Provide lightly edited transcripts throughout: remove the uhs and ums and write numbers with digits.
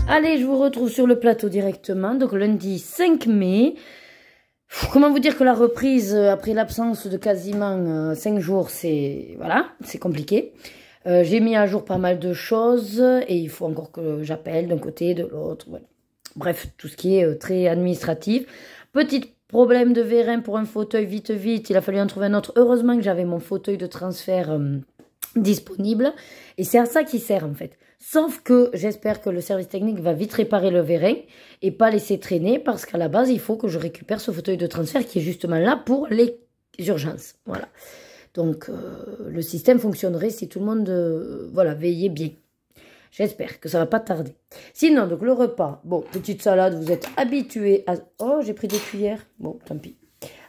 Allez, je vous retrouve sur le plateau directement. Donc lundi 5 mai. Comment vous dire que la reprise, après l'absence de quasiment 5 jours, c'est voilà, c'est compliqué. J'ai mis à jour pas mal de choses et il faut encore que j'appelle d'un côté, de l'autre. Voilà. Bref, tout ce qui est très administratif. Petit problème de vérin pour un fauteuil, vite, il a fallu en trouver un autre. Heureusement que j'avais mon fauteuil de transfert disponible. Et c'est à ça qu'il sert en fait. Sauf que j'espère que le service technique va vite réparer le vérin et pas laisser traîner parce qu'à la base, il faut que je récupère ce fauteuil de transfert qui est justement là pour les urgences. Voilà. Donc, le système fonctionnerait si tout le monde voilà, veillait bien. J'espère que ça va pas tarder. Sinon, donc le repas, bon, petite salade, vous êtes habitués à... Oh, j'ai pris des cuillères. Bon, tant pis.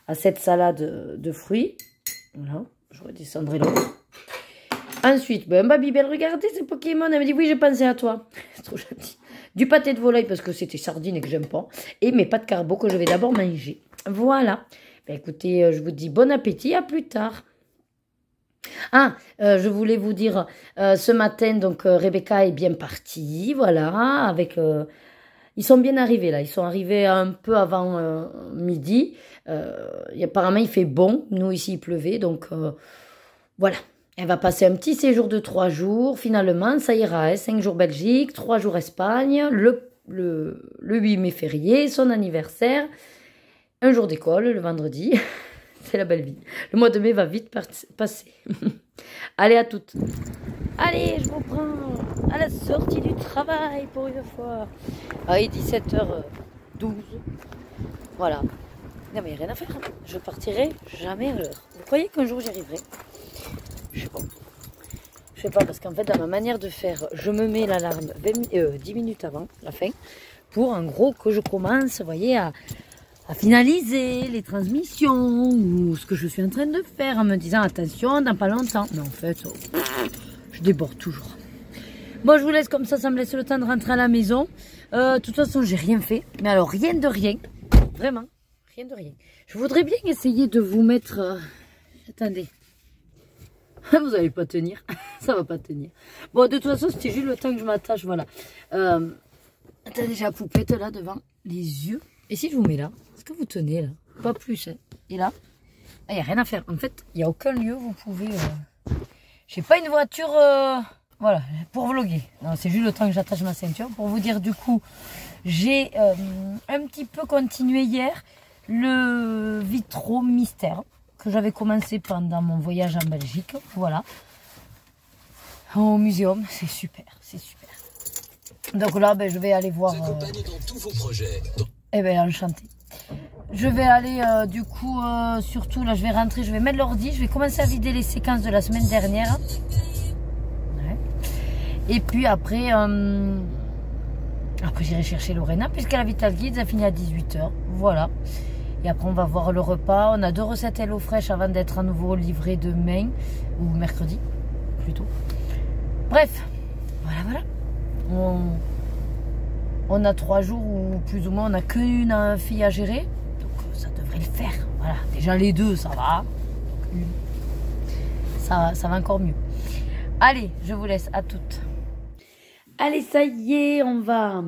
À cette salade de fruits. Voilà, je redescendrai l'autre. Ensuite, ben, Babybel, regardez ce Pokémon. Elle me dit, oui, j'ai pensé à toi. C'est trop gentil. Du pâté de volaille parce que c'était sardine et que j'aime pas. Et mes pâtes carbo que je vais d'abord manger. Voilà. Ben, écoutez, je vous dis bon appétit. À plus tard. Ah, je voulais vous dire, ce matin, donc Rebecca est bien partie, voilà, avec... ils sont bien arrivés, là, ils sont arrivés un peu avant midi. Apparemment, il fait bon, nous, ici, il pleuvait, donc voilà. Elle va passer un petit séjour de 3 jours, finalement, ça ira, hein, 5 jours Belgique, 3 jours Espagne, le 8 mai férié, son anniversaire, un jour d'école, le vendredi... C'est la belle vie. Le mois de mai va vite passer. Allez, à toutes. Allez, je vous prends à la sortie du travail pour une fois. Allez, 17h12. Voilà. Non, mais il n'y a rien à faire. Je partirai jamais à l'heure. Vous croyez qu'un jour j'y arriverai? Je sais pas. Je sais pas, parce qu'en fait, dans ma manière de faire, je me mets l'alarme 10 minutes avant la fin pour, en gros, que je commence, vous voyez, à finaliser les transmissions ou ce que je suis en train de faire en me disant attention dans pas longtemps. Mais en fait, je déborde toujours. Bon, je vous laisse comme ça me laisse le temps de rentrer à la maison. De toute façon, j'ai rien fait. Mais alors, rien de rien. Vraiment, rien de rien. Je voudrais bien essayer de vous mettre... Attendez. Vous n'allez pas tenir. Ça va pas tenir. Bon, de toute façon, c'était juste le temps que je m'attache. Voilà. Attendez, j'ai la poupette là devant les yeux. Et si je vous mets là, est-ce que vous tenez là? Pas plus, hein. Et là, il n'y a rien à faire. En fait, il n'y a aucun lieu où vous pouvez... J'ai pas une voiture, voilà, pour vlogger. C'est juste le temps que j'attache ma ceinture. Pour vous dire, du coup, j'ai un petit peu continué hier le vitro mystère que j'avais commencé pendant mon voyage en Belgique. Voilà. Au muséum, c'est super, c'est super. Donc là, ben, je vais aller voir... dans tous vos projets. Eh bien, enchanté. Je vais aller, du coup, surtout, là, je vais rentrer, je vais mettre l'ordi, je vais commencer à vider les séquences de la semaine dernière. Ouais. Et puis après, j'irai chercher Lorena, puisqu'elle a Vital Kids, elle finit à 18 h. Voilà. Et après, on va voir le repas. On a 2 recettes Hello Fresh avant d'être à nouveau livrées demain, ou mercredi, plutôt. Bref, voilà. On a 3 jours où plus ou moins on n'a qu'une fille à gérer. Donc ça devrait le faire. Voilà. Déjà les 2, ça va. Ça va encore mieux. Allez, je vous laisse à toutes. Allez, ça y est, on va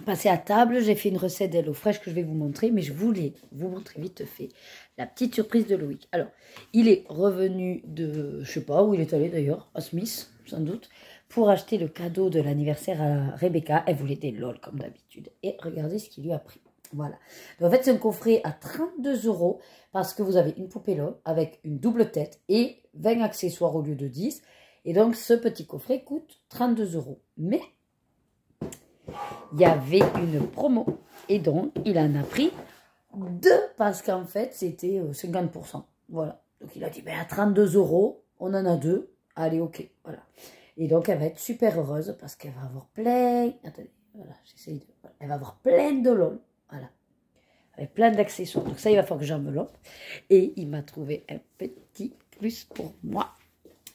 passer à table. J'ai fait une recette d'Hello Fresh que je vais vous montrer. Mais je voulais vous montrer vite fait la petite surprise de Loïc. Alors, il est revenu de... Je sais pas où il est allé d'ailleurs. À Smith, sans doute. Pour acheter le cadeau de l'anniversaire à Rebecca. Elle voulait des LOL comme d'habitude. Et regardez ce qu'il lui a pris. Voilà. Donc, en fait, c'est un coffret à 32 € parce que vous avez une poupée LOL avec une double tête et 20 accessoires au lieu de 10. Et donc, ce petit coffret coûte 32 €. Mais il y avait une promo. Et donc, il en a pris 2 parce qu'en fait, c'était 50%. Voilà. Donc, il a dit, ben, à 32 €, on en a 2. Allez, ok. Voilà. Et donc, elle va être super heureuse parce qu'elle va avoir plein... Attendez, voilà, j'essaye de... Voilà. Elle va avoir plein de LOL. Voilà. Avec plein d'accessoires. Donc ça, il va falloir que j'enveloppe. Et il m'a trouvé un petit plus pour moi.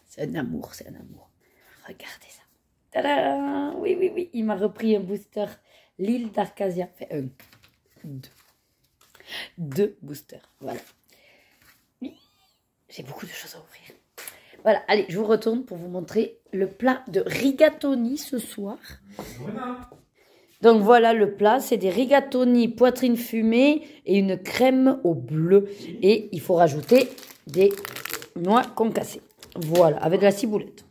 C'est un amour, c'est un amour. Regardez ça. Tadam! Oui. Il m'a repris un booster l'île d'Arcasia. Fait un, 2 boosters. Voilà. J'ai beaucoup de choses à ouvrir. Voilà, allez, je vous retourne pour vous montrer le plat de rigatoni ce soir. Donc voilà le plat, c'est des rigatoni poitrine fumée et une crème au bleu. Et il faut rajouter des noix concassées. Voilà, avec de la ciboulette.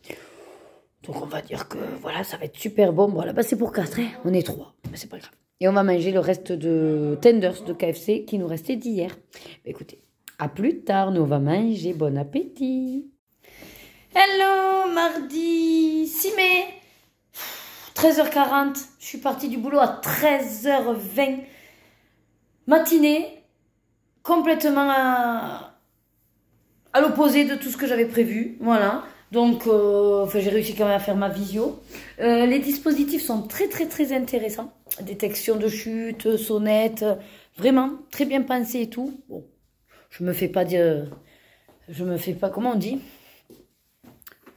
Donc on va dire que voilà, ça va être super bon. Bon, là-bas c'est pour 4, hein. On est 3, mais c'est pas grave. Et on va manger le reste de tenders de KFC qui nous restait d'hier. Écoutez, à plus tard, nous on va manger. Bon appétit. Hello, mardi 6 mai, 13h40. Je suis partie du boulot à 13h20. Matinée, complètement à l'opposé de tout ce que j'avais prévu. Voilà. Donc, j'ai réussi quand même à faire ma visio. Les dispositifs sont très, très, très intéressants. Détection de chute, sonnette, vraiment très bien pensé et tout. Bon, je me fais pas, comment on dit?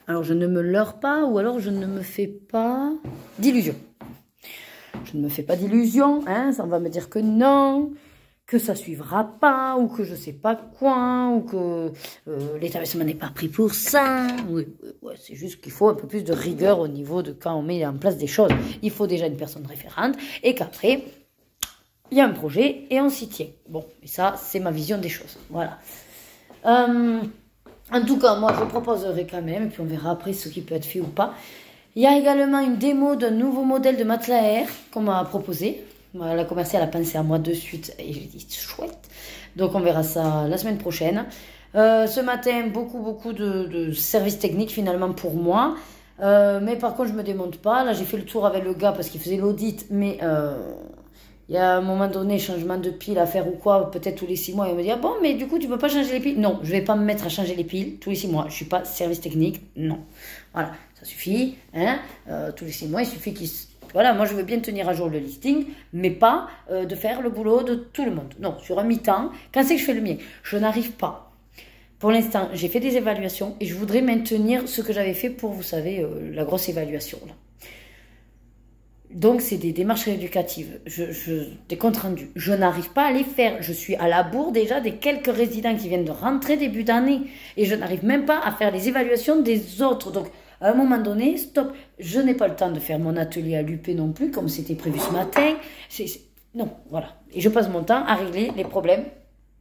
Alors, je ne me leurre pas ou alors je ne me fais pas d'illusions. Je ne me fais pas d'illusions, hein, ça va me dire que non, que ça suivra pas, ou que je sais pas quoi, ou que l'établissement n'est pas pris pour ça. Oui, ouais, c'est juste qu'il faut un peu plus de rigueur au niveau de quand on met en place des choses. Il faut déjà une personne référente, et qu'après, il y a un projet, et on s'y tient. Bon, et ça, c'est ma vision des choses. Voilà. En tout cas, moi, je proposerai quand même, et puis on verra après ce qui peut être fait ou pas. Il y a également une démo d'un nouveau modèle de matelas air qu'on m'a proposé. La commerciale a pensé à moi de suite et j'ai dit chouette. Donc on verra ça la semaine prochaine. Ce matin, beaucoup de services techniques finalement pour moi. Mais par contre, je me démonte pas. Là, j'ai fait le tour avec le gars parce qu'il faisait l'audit. Mais il y a un moment donné, changement de pile à faire ou quoi, peut-être tous les 6 mois. Il me dit, ah bon, mais du coup, tu peux pas changer les piles? Non, je vais pas me mettre à changer les piles tous les 6 mois. Je suis pas service technique, non. Voilà, ça suffit. Hein, tous les 6 mois, il suffit qu'il... Voilà, moi je veux bien tenir à jour le listing, mais pas de faire le boulot de tout le monde. Non, sur un mi-temps, quand c'est que je fais le mien, je n'arrive pas. Pour l'instant, j'ai fait des évaluations et je voudrais maintenir ce que j'avais fait pour, vous savez, la grosse évaluation. Là. Donc, c'est des démarches rééducatives, des comptes rendus. Je n'arrive pas à les faire. Je suis à la bourre déjà des quelques résidents qui viennent de rentrer début d'année et je n'arrive même pas à faire les évaluations des autres. Donc, à un moment donné, stop. Je n'ai pas le temps de faire mon atelier à l'UP non plus, comme c'était prévu ce matin. Non, voilà. Et je passe mon temps à régler les problèmes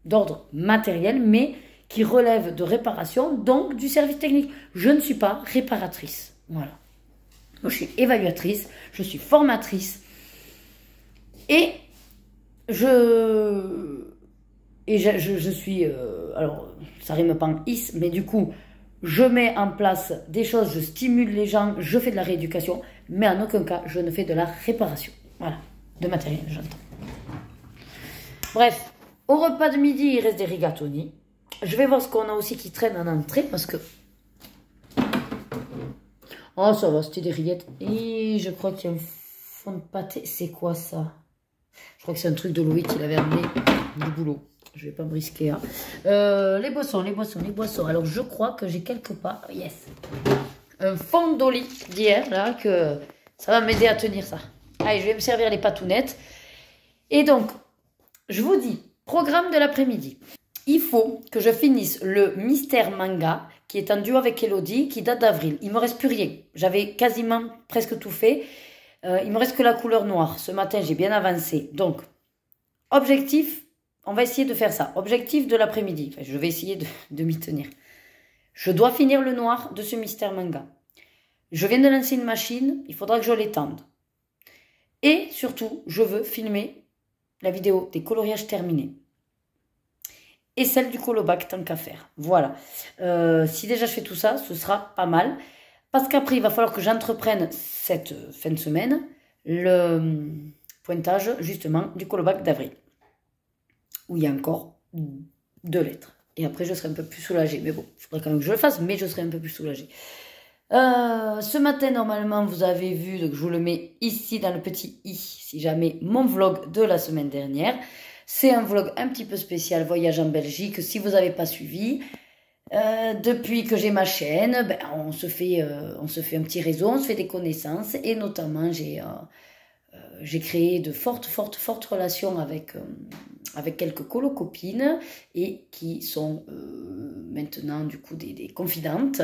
d'ordre matériel, mais qui relèvent de réparation, donc du service technique. Je ne suis pas réparatrice. Voilà. Moi, je suis évaluatrice, je suis formatrice. Et je suis... alors, ça rime pas en is, mais du coup... Je mets en place des choses, je stimule les gens, je fais de la rééducation, mais en aucun cas, je ne fais de la réparation. Voilà, de matériel, j'entends. Bref, au repas de midi, il reste des rigatoni. Je vais voir ce qu'on a aussi qui traîne en entrée, parce que... Oh, ça va, c'était des rillettes. Et je crois qu'il y a un fond de pâté. C'est quoi ça? Je crois que c'est un truc de Louis qu'il avait amené du boulot. Je vais pas me risquer. Hein. Les boissons. Alors, je crois que j'ai quelque part... Yes. Un fond d'oli d'hier, là, que ça va m'aider à tenir ça. Allez, je vais me servir les patounettes. Et donc, je vous dis, programme de l'après-midi. Il faut que je finisse le Mystère Manga, qui est en duo avec Elodie, qui date d'avril. Il me reste plus rien. J'avais quasiment presque tout fait. Il me reste que la couleur noire. Ce matin, j'ai bien avancé. Donc, objectif... On va essayer de faire ça. Objectif de l'après-midi. Enfin, je vais essayer de m'y tenir. Je dois finir le noir de ce Mystère Manga. Je viens de lancer une machine. Il faudra que je l'étende. Et surtout, je veux filmer la vidéo des coloriages terminés. Et celle du colobac, tant qu'à faire. Voilà. Si déjà je fais tout ça, ce sera pas mal. Parce qu'après, il va falloir que j'entreprenne cette fin de semaine le pointage, justement, du colobac d'avril. Où il y a encore 2 lettres. Et après, je serai un peu plus soulagée. Mais bon, il faudrait quand même que je le fasse, mais je serai un peu plus soulagée. Ce matin, normalement, vous avez vu, donc je vous le mets ici dans le petit i, si jamais, mon vlog de la semaine dernière. C'est un vlog un petit peu spécial, voyage en Belgique. Si vous n'avez pas suivi, depuis que j'ai ma chaîne, ben, on se fait un petit réseau, on se fait des connaissances. Et notamment, j'ai créé de fortes relations avec quelques colocopines et qui sont maintenant du coup des confidentes.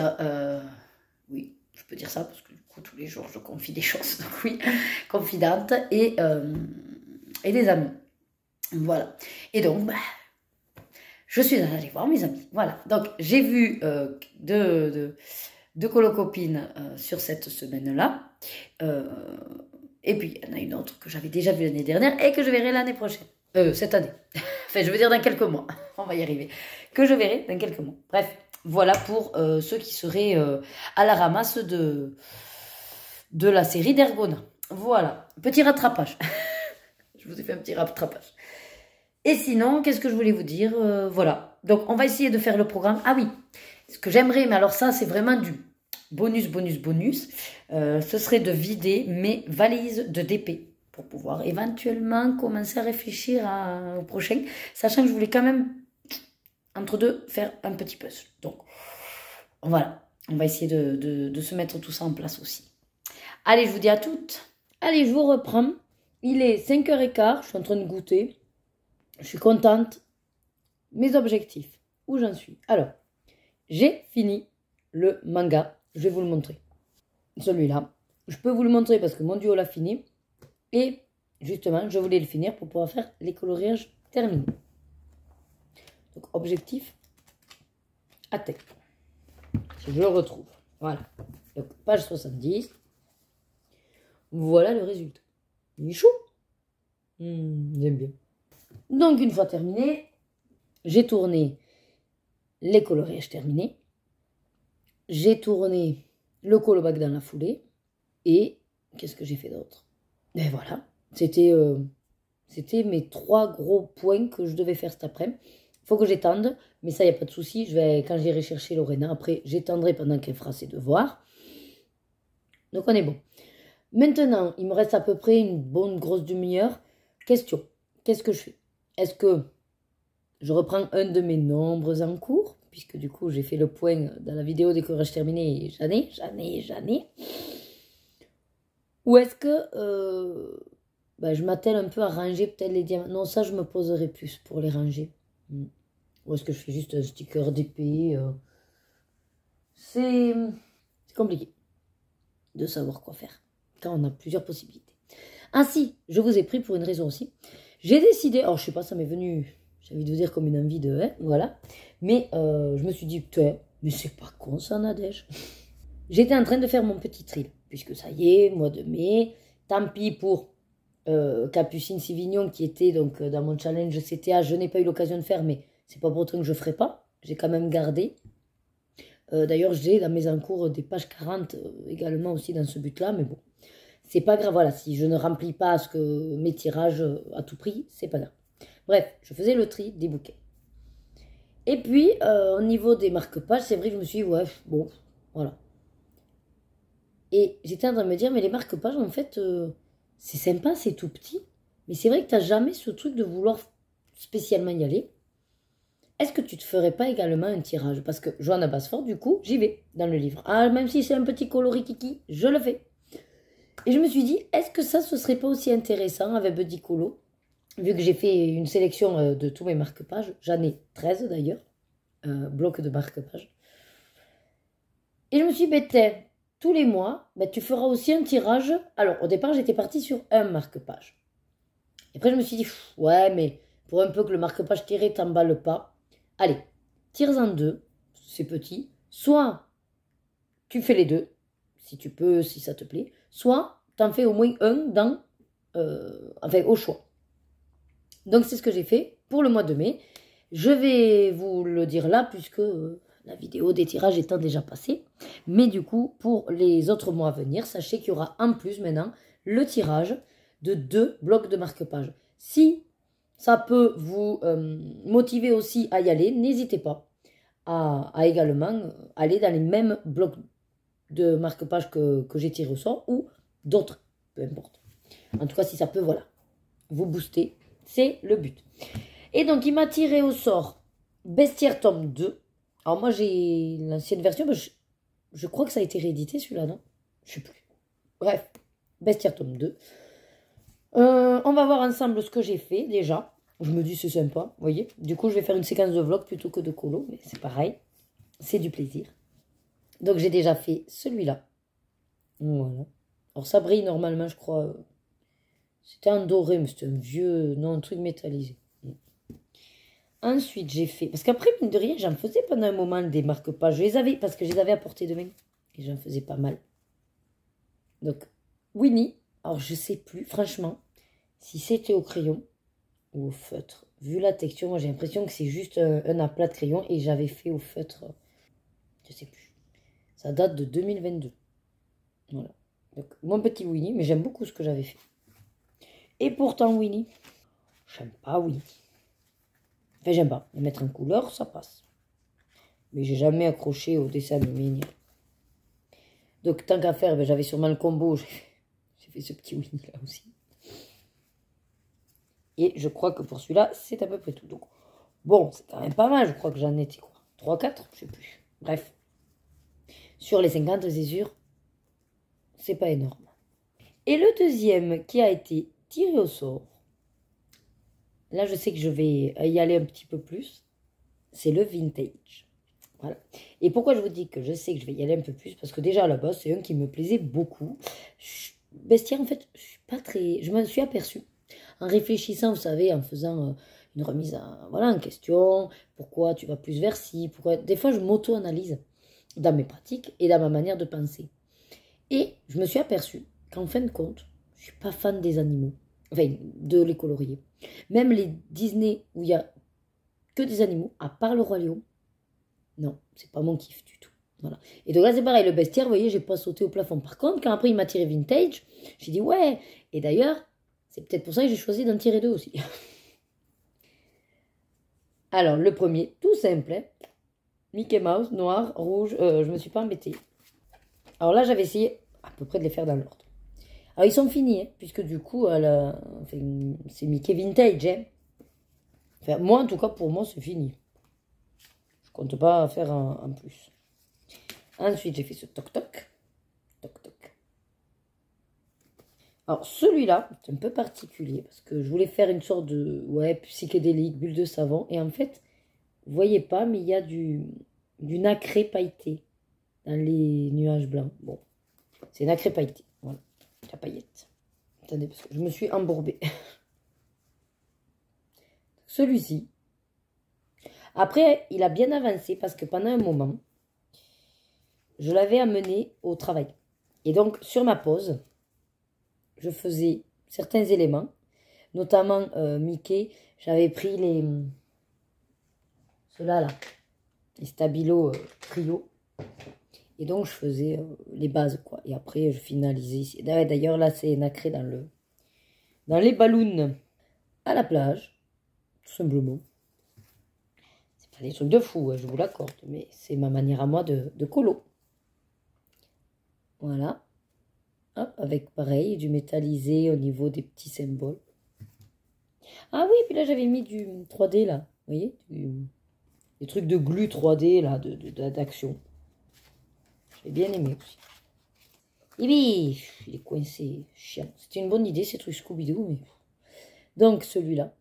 Oui, je peux dire ça parce que du coup, tous les jours, je confie des choses. Donc oui, confidente et des amis. Voilà. Et donc, bah, je suis allée voir mes amis. Voilà. Donc, j'ai vu deux colocopines sur cette semaine-là. Et puis, il y en a une autre que j'avais déjà vue l'année dernière et que je verrai l'année prochaine. Cette année. Enfin, je veux dire dans quelques mois. On va y arriver. Que je verrai dans quelques mois. Bref, voilà pour ceux qui seraient à la ramasse de la série d'Ergona. Voilà. Petit rattrapage. Je vous ai fait un petit rattrapage. Et sinon, qu'est-ce que je voulais vous dire? Voilà. Donc, on va essayer de faire le programme. Ah oui, ce que j'aimerais, mais alors ça, c'est vraiment du bonus. Ce serait de vider mes valises de DP pour pouvoir éventuellement commencer à réfléchir au prochain, sachant que je voulais quand même, entre deux, faire un petit puzzle. Donc, voilà. On va essayer de se mettre tout ça en place aussi. Allez, je vous dis à toutes. Allez, je vous reprends. Il est 5h15, je suis en train de goûter. Je suis contente. Mes objectifs, où j'en suis? Alors, j'ai fini le manga. Je vais vous le montrer. Celui-là. Je peux vous le montrer parce que mon duo l'a fini. Et justement, je voulais le finir pour pouvoir faire les coloriages terminés. Donc, objectif atteint. Si je le retrouve. Voilà. Donc, page 70. Voilà le résultat. Il est chaud. J'aime bien. Donc, une fois terminé, j'ai tourné les coloriages terminés. J'ai tourné le colobac dans la foulée. Et qu'est-ce que j'ai fait d'autre? Et voilà. C'était mes 3 gros points que je devais faire cet après-midi. Il faut que j'étende, mais ça, il n'y a pas de souci. Quand j'irai chercher Lorena, après, j'étendrai pendant qu'elle fera ses devoirs. Donc, on est bon. Maintenant, il me reste à peu près une bonne grosse demi-heure. Question, qu'est-ce que je fais? Est-ce que je reprends un de mes nombres en cours, puisque du coup, j'ai fait le point dans la vidéo des coloriages terminés, j'en ai. Ou est-ce que je m'attelle un peu à ranger peut-être les diamants? Non, ça, je me poserai plus pour les ranger. Ou est-ce que je fais juste un sticker d'épée? C'est compliqué de savoir quoi faire quand on a plusieurs possibilités. Ainsi, je vous ai pris pour une raison aussi. J'ai décidé, alors je sais pas, ça m'est venu, j'ai envie de vous dire comme une envie de, voilà. Mais je me suis dit, putain, mais c'est pas con ça, Nadège. J'étais en train de faire mon petit trill, puisque ça y est, mois de mai. Tant pis pour Capucine Sivignon qui était donc dans mon challenge CTA. Je n'ai pas eu l'occasion de faire, mais c'est pas pour autant que je ne ferai pas. J'ai quand même gardé. D'ailleurs, j'ai dans mes encours des pages 40 également aussi dans ce but-là, mais bon. C'est pas grave, voilà, si je ne remplis pas mes tirages à tout prix, c'est pas grave. Bref, je faisais le tri des bouquets. Et puis, au niveau des marque-pages, c'est vrai que je me suis dit, ouais, bon, voilà. Et j'étais en train de me dire, mais les marque-pages, en fait, c'est sympa, c'est tout petit. Mais c'est vrai que tu n'as jamais ce truc de vouloir spécialement y aller. Est-ce que tu te ferais pas également un tirage? Parce que Johanna Basford, du coup, j'y vais dans le livre. Ah, même si c'est un petit coloris kiki, je le fais. Et je me suis dit, est-ce que ça, ce serait pas aussi intéressant avec Buddy Colo? Vu que j'ai fait une sélection de tous mes marque-pages. J'en ai 13 d'ailleurs. Blocs de marque-pages. Et je me suis dit, tous les mois, tu feras aussi un tirage. Alors, au départ, j'étais partie sur un marque-page. Et après, je me suis dit, ouais, mais pour un peu que le marque-page tiré t'emballe pas, allez, tire-en 2, c'est petit. Soit tu fais les 2, si tu peux, si ça te plaît. Soit t'en fais au moins un au choix. Donc, c'est ce que j'ai fait pour le mois de mai. Je vais vous le dire là, puisque la vidéo des tirages étant déjà passée. Mais du coup, pour les autres mois à venir, sachez qu'il y aura en plus maintenant le tirage de 2 blocs de marque-page. Si ça peut vous motiver aussi à y aller, n'hésitez pas à également aller dans les mêmes blocs de marque-page que j'ai tiré au sort ou d'autres, peu importe. En tout cas, si ça peut, voilà, vous booster, c'est le but. Et donc, il m'a tiré au sort Bestiaire tome 2. Alors moi, j'ai l'ancienne version, mais je crois que ça a été réédité celui-là, non? Je sais plus. Bref, Bestiaire tome 2. On va voir ensemble ce que j'ai fait déjà. Je me dis c'est sympa, vous voyez. Du coup, je vais faire une séquence de vlog plutôt que de colo, mais c'est pareil. C'est du plaisir. Donc, j'ai déjà fait celui-là. Voilà. Alors ça brille normalement, je crois. C'était un doré, mais c'était un vieux... Non, un truc métallisé. Ensuite, j'ai fait... Parce qu'après, mine de rien, j'en faisais pendant un moment des marque-pages. Je les avais, parce que je les avais à portée de main. Et j'en faisais pas mal. Donc, Winnie. Alors, je sais plus, franchement, si c'était au crayon ou au feutre. Vu la texture, moi, j'ai l'impression que c'est juste un aplat de crayon. Et j'avais fait au feutre, je sais plus. Ça date de 2022. Voilà. Donc, mon petit Winnie, mais j'aime beaucoup ce que j'avais fait. Et pourtant, Winnie, j'aime pas Winnie. Enfin, j'aime pas. Le mettre en couleur, ça passe. Mais j'ai jamais accroché au dessin animé. Donc, tant qu'à faire, ben, j'avais sûrement le combo. J'ai fait ce petit Winnie là aussi. Et je crois que pour celui-là, c'est à peu près tout. Donc, bon, c'est quand même pas mal. Je crois que j'en étais quoi 3, 4, je sais plus. Bref. Sur les 50, c'est sûr, c'est pas énorme. Et le deuxième qui a été tiré au sort, là, je sais que je vais y aller un petit peu plus. C'est le vintage. Voilà. Et pourquoi je vous dis que je sais que je vais y aller un peu plus? Parce que déjà, à la base, c'est un qui me plaisait beaucoup. Bestiaire, en fait, je suis pas très... Je m'en suis aperçue. En réfléchissant, vous savez, en faisant une remise en question. Pourquoi tu vas plus vers ci? Pourquoi... Des fois, je m'auto-analyse dans mes pratiques et dans ma manière de penser. Et je me suis aperçue qu'en fin de compte, je suis pas fan des animaux. Enfin, de les colorier. Même les Disney où il y a que des animaux, à part le Roi Lion, non, c'est pas mon kiff du tout. Voilà. Et donc là, c'est pareil, le bestiaire, vous voyez, j'ai pas sauté au plafond. Par contre, quand après il m'a tiré vintage, j'ai dit ouais. Et d'ailleurs, c'est peut-être pour ça que j'ai choisi d'en tirer deux aussi. Alors, le premier, tout simple, hein. Mickey Mouse, noir, rouge, je me suis pas embêtée. Alors là, j'avais essayé à peu près de les faire dans l'ordre. Alors, ils sont finis, hein, puisque du coup, enfin, c'est Mickey vintage. Hein. Enfin, moi, en tout cas, pour moi, c'est fini. Je compte pas faire un plus. Ensuite, j'ai fait ce toc-toc. Toc-toc. Alors, celui-là, c'est un peu particulier, parce que je voulais faire une sorte de, ouais, psychédélique, bulle de savon. Et en fait, vous voyez pas, mais il y a du nacré pailleté dans les nuages blancs. Bon, c'est nacré pailleté. Voilà, la paillette. Attendez, parce que je me suis embourbée. Celui-ci. Après, il a bien avancé parce que pendant un moment, je l'avais amené au travail. Et donc, sur ma pause, je faisais certains éléments, notamment Mickey. J'avais pris ceux-là, là, les Stabilo Trio. Et donc, je faisais les bases, quoi. Et après, je finalisais ici. D'ailleurs, là, c'est nacré dans les ballons à la plage, tout simplement. C'est pas des trucs de fou, hein, je vous l'accorde, mais c'est ma manière à moi de colo. Voilà. Hop, avec pareil, du métallisé au niveau des petits symboles. Ah oui, puis là, j'avais mis du 3D, là. Vous voyez, des trucs de glu 3D, là, d'action. J'ai bien aimé aussi. Et oui, il est coincé, chiant. C'était une bonne idée, ces trucs Scooby-Doo. Mais... Donc, celui-là.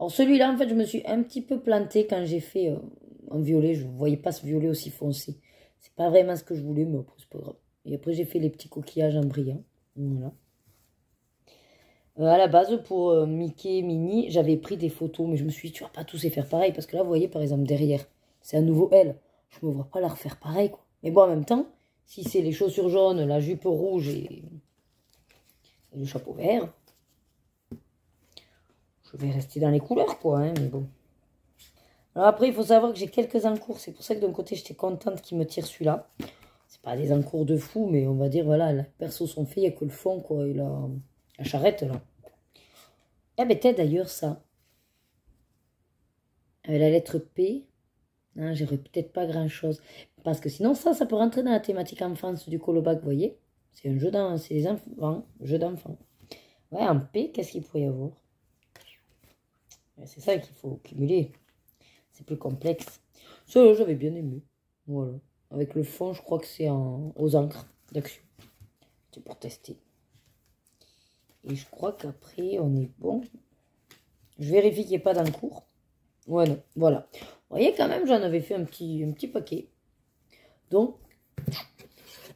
Alors, celui-là, en fait, je me suis un petit peu plantée quand j'ai fait en violet. Je ne voyais pas ce violet aussi foncé. C'est pas vraiment ce que je voulais, mais après, c'est pas grave. Et après, j'ai fait les petits coquillages en brillant. Voilà. À la base, pour Mickey, Minnie, j'avais pris des photos. Mais je me suis dit, tu vas pas tous les faire pareil. Parce que là, vous voyez, par exemple, derrière, c'est un nouveau L. Je me vois pas la refaire pareil, quoi. Mais bon, en même temps... Si c'est les chaussures jaunes, la jupe rouge et le chapeau vert, je vais rester dans les couleurs, quoi, hein, mais bon. Alors après, il faut savoir que j'ai quelques encours. C'est pour ça que d'un côté, j'étais contente qu'il me tire celui-là. C'est pas des encours de fou, mais on va dire, voilà, les persos sont faits, il n'y a que le fond, quoi, et la charrette, là. Ah, mais peut-être d'ailleurs ça. Avec la lettre P, hein, j'aurais peut-être pas grand-chose. Parce que sinon, ça peut rentrer dans la thématique enfance du colobac, vous voyez. C'est un jeu d'enfants, c'est des enfants, jeu d'enfants. Ouais, en P, qu'est-ce qu'il pourrait y avoir? C'est ça qu'il faut cumuler. C'est plus complexe. Ça, j'avais bien aimé. Voilà. Avec le fond, je crois que c'est aux encres d'action. C'est pour tester. Et je crois qu'après, on est bon. Je vérifie qu'il n'y ait pas d'encours. Ouais, non. Voilà. Vous voyez, quand même, j'en avais fait un petit paquet. Donc,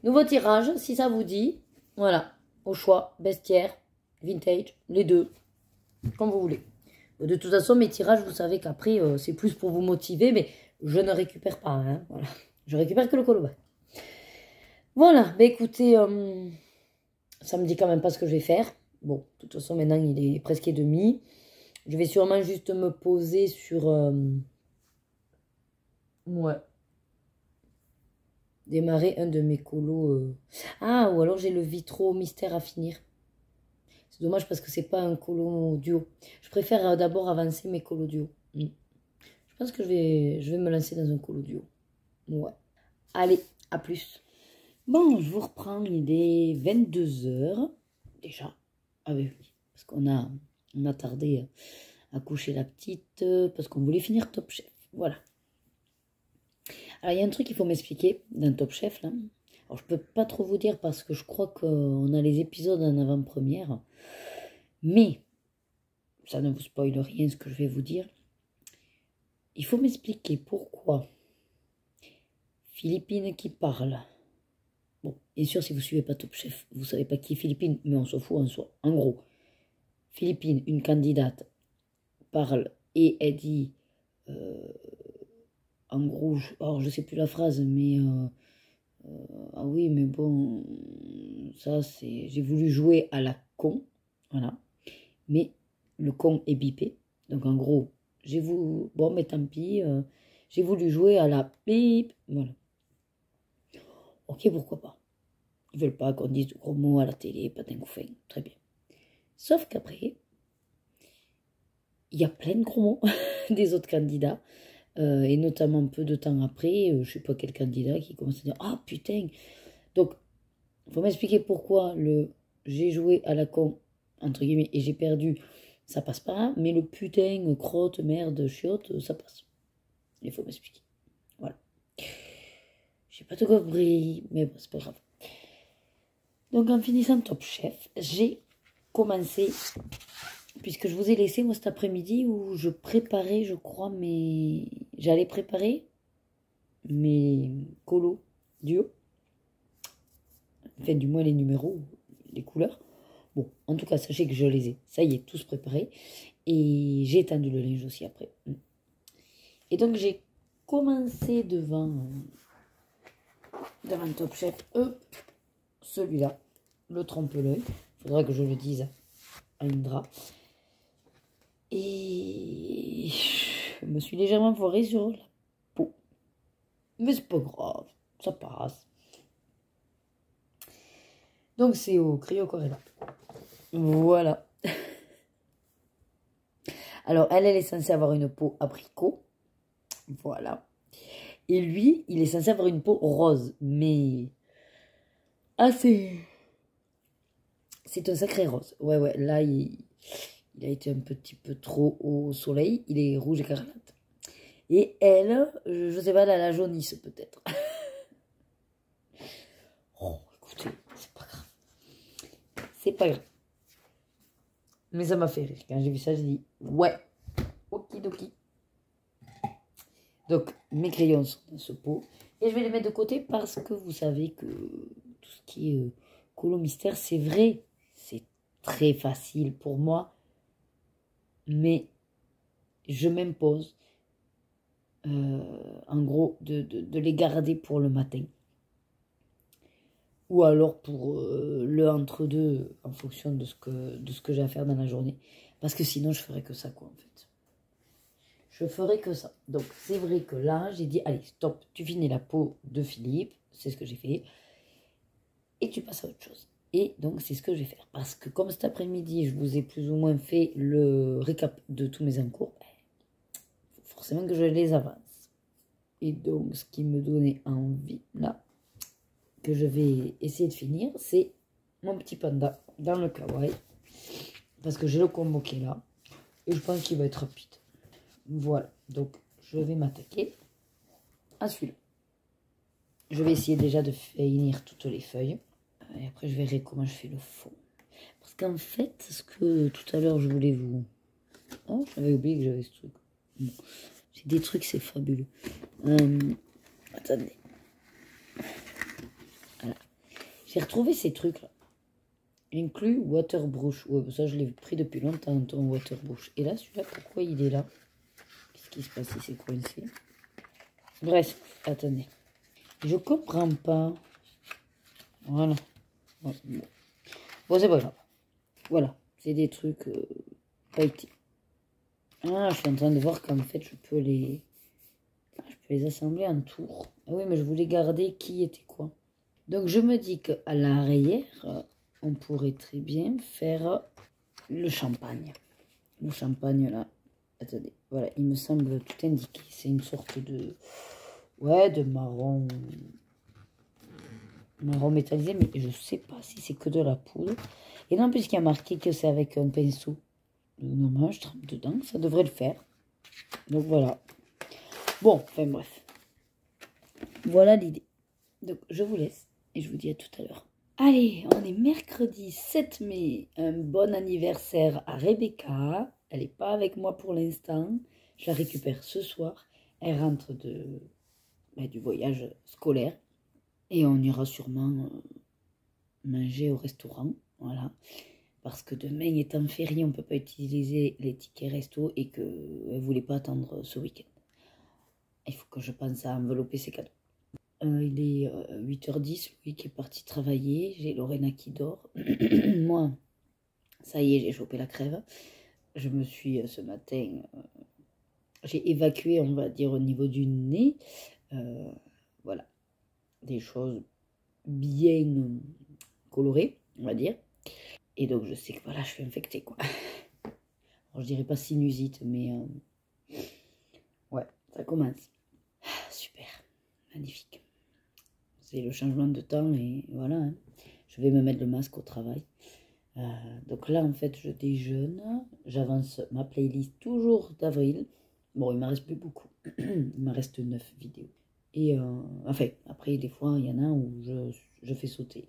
Nouveau tirage, si ça vous dit. Voilà, au choix, bestiaire, vintage, les deux, comme vous voulez. De toute façon, mes tirages, vous savez qu'après, c'est plus pour vous motiver, mais je ne récupère pas, hein, voilà. Je récupère que le coloban. Voilà, bah écoutez, ça me dit quand même pas ce que je vais faire. Bon, de toute façon, maintenant, il est presque demi. Je vais sûrement juste me poser sur... ouais. Démarrer un de mes colos. Ah, ou alors j'ai le vitro mystère à finir. C'est dommage parce que c'est pas un colo duo. Je préfère d'abord avancer mes colos duo. Je pense que je vais me lancer dans un colo duo. Ouais. Allez, à plus. Bon, je vous reprends. Il est 22 h déjà. Ah oui, oui. Parce qu'on a tardé à coucher la petite parce qu'on voulait finir Top Chef. Voilà. Alors, il y a un truc qu'il faut m'expliquer dans Top Chef, là. Alors, je peux pas trop vous dire parce que je crois qu'on a les épisodes en avant-première. Mais, ça ne vous spoile rien ce que je vais vous dire. Il faut m'expliquer pourquoi Philippine qui parle. Bon, bien sûr, si vous ne suivez pas Top Chef, vous ne savez pas qui est Philippine, mais on s'en fout en soi. En gros, Philippine, une candidate, parle et elle dit... en gros, alors je sais plus la phrase, mais ah oui, mais bon, ça c'est, j'ai voulu jouer à la con, voilà, mais le con est bipé, donc en gros, j'ai voulu, bon, mais tant pis, j'ai voulu jouer à la bip, voilà. Ok, pourquoi pas. Ils veulent pas qu'on dise de gros mots à la télé, pas d'un couffin, très bien. Sauf qu'après, il y a plein de gros mots des autres candidats. Et notamment peu de temps après, je sais pas quel candidat qui commence à dire « Ah putain !» Donc, il faut m'expliquer pourquoi le « j'ai joué à la con » entre guillemets et j'ai perdu, ça passe pas, mais le putain, crotte, merde, chiotte, ça passe. Il faut m'expliquer. Voilà. J'ai pas tout compris, mais bon, c'est pas grave. Donc, en finissant Top Chef, j'ai commencé... Puisque je vous ai laissé, moi, cet après-midi, où je préparais, je crois, j'allais préparer mes colos duo. Enfin, du moins, les numéros, les couleurs. Bon, en tout cas, sachez que je les ai, ça y est, tous préparés. Et j'ai étendu le linge aussi après. Et donc, j'ai commencé devant Top Chef, celui-là, le trompe-l'œil. Il faudra que je le dise à Indra. Et je me suis légèrement foirée sur la peau. Mais c'est pas grave, ça passe. Donc c'est au Cryo Corella. Voilà. Alors elle est censée avoir une peau abricot. Voilà. Et lui, il est censé avoir une peau rose. Mais... ah, c'est un sacré rose. Ouais, là, il a été un petit peu trop au soleil. Il est rouge écarlate. Et elle, je sais pas, elle a la jaunisse peut-être. Oh, écoutez, c'est pas grave. C'est pas grave. Mais ça m'a fait rire. Quand j'ai vu ça, j'ai dit, ouais, okidoki. Donc, mes crayons sont dans ce pot. Et je vais les mettre de côté parce que vous savez que tout ce qui est colo mystère, c'est vrai. C'est très facile pour moi. Mais je m'impose, en gros, de les garder pour le matin. Ou alors pour le entre-deux, en fonction de ce que j'ai à faire dans la journée. Parce que sinon, je ferais que ça, quoi, en fait. Je ferais que ça. Donc, c'est vrai que là, j'ai dit, allez, stop, tu finis la peau de Philippe. C'est ce que j'ai fait. Et tu passes à autre chose. Et donc, c'est ce que je vais faire. Parce que comme cet après-midi, je vous ai plus ou moins fait le récap de tous mes encours, forcément que je les avance. Et donc, ce qui me donnait envie, là, que je vais essayer de finir, c'est mon petit panda dans le kawaii. Parce que j'ai le combo qui est là. Et je pense qu'il va être rapide. Voilà. Donc, je vais m'attaquer à celui-là. Je vais essayer déjà de finir toutes les feuilles. Et après, je verrai comment je fais le fond. Parce qu'en fait, ce que tout à l'heure, je voulais vous... oh, j'avais oublié que j'avais ce truc. Bon. J'ai des trucs, c'est fabuleux. Attendez. Voilà. J'ai retrouvé ces trucs-là. Inclus Waterbrush. Ouais, ça, je l'ai pris depuis longtemps, ton Waterbrush. Et là, celui-là, pourquoi il est là? Qu'est-ce qui se passe si c'est coincé? Bref, attendez. Je comprends pas. Voilà. Bon, c'est pas grave. Voilà. C'est des trucs pas été. Ah, je suis en train de voir qu'en fait, je peux les assembler en tour. Ah oui, mais je voulais garder qui était quoi. Donc, je me dis qu'à l'arrière, on pourrait très bien faire le champagne. Le champagne, là. Attendez, voilà, il me semble tout indiqué. C'est une sorte de... Ouais, de marron... Marron métallisé, mais je sais pas si c'est que de la poudre. Et non, puisqu'il y a marqué que c'est avec un pinceau. Normalement, je trempe dedans, ça devrait le faire. Donc, voilà. Bon, enfin bref. Voilà l'idée. Donc, je vous laisse et je vous dis à tout à l'heure. Allez, on est mercredi 7 mai. Un bon anniversaire à Rebecca. Elle n'est pas avec moi pour l'instant. Je la récupère ce soir. Elle rentre du voyage scolaire. Et on ira sûrement manger au restaurant. Voilà. Parce que demain étant férié, on ne peut pas utiliser les tickets resto et qu'elle ne voulait pas attendre ce week-end. Il faut que je pense à envelopper ses cadeaux. Il est 8h10, lui qui est parti travailler. J'ai Lorena qui dort. Moi, ça y est, j'ai chopé la crève. Je me suis ce matin, j'ai évacué, on va dire, au niveau du nez. Voilà, des choses bien colorées, on va dire. Et donc, je sais que voilà, je suis infectée, quoi. Alors, je dirais pas sinusite, mais ouais, ça commence. Super, magnifique. C'est le changement de temps et voilà. Hein. Je vais me mettre le masque au travail. Donc là, en fait, je déjeune. J'avance ma playlist toujours d'avril. Bon, il m'en reste plus beaucoup. Il me reste 9 vidéos. Et enfin, après, des fois, il y en a où je fais sauter.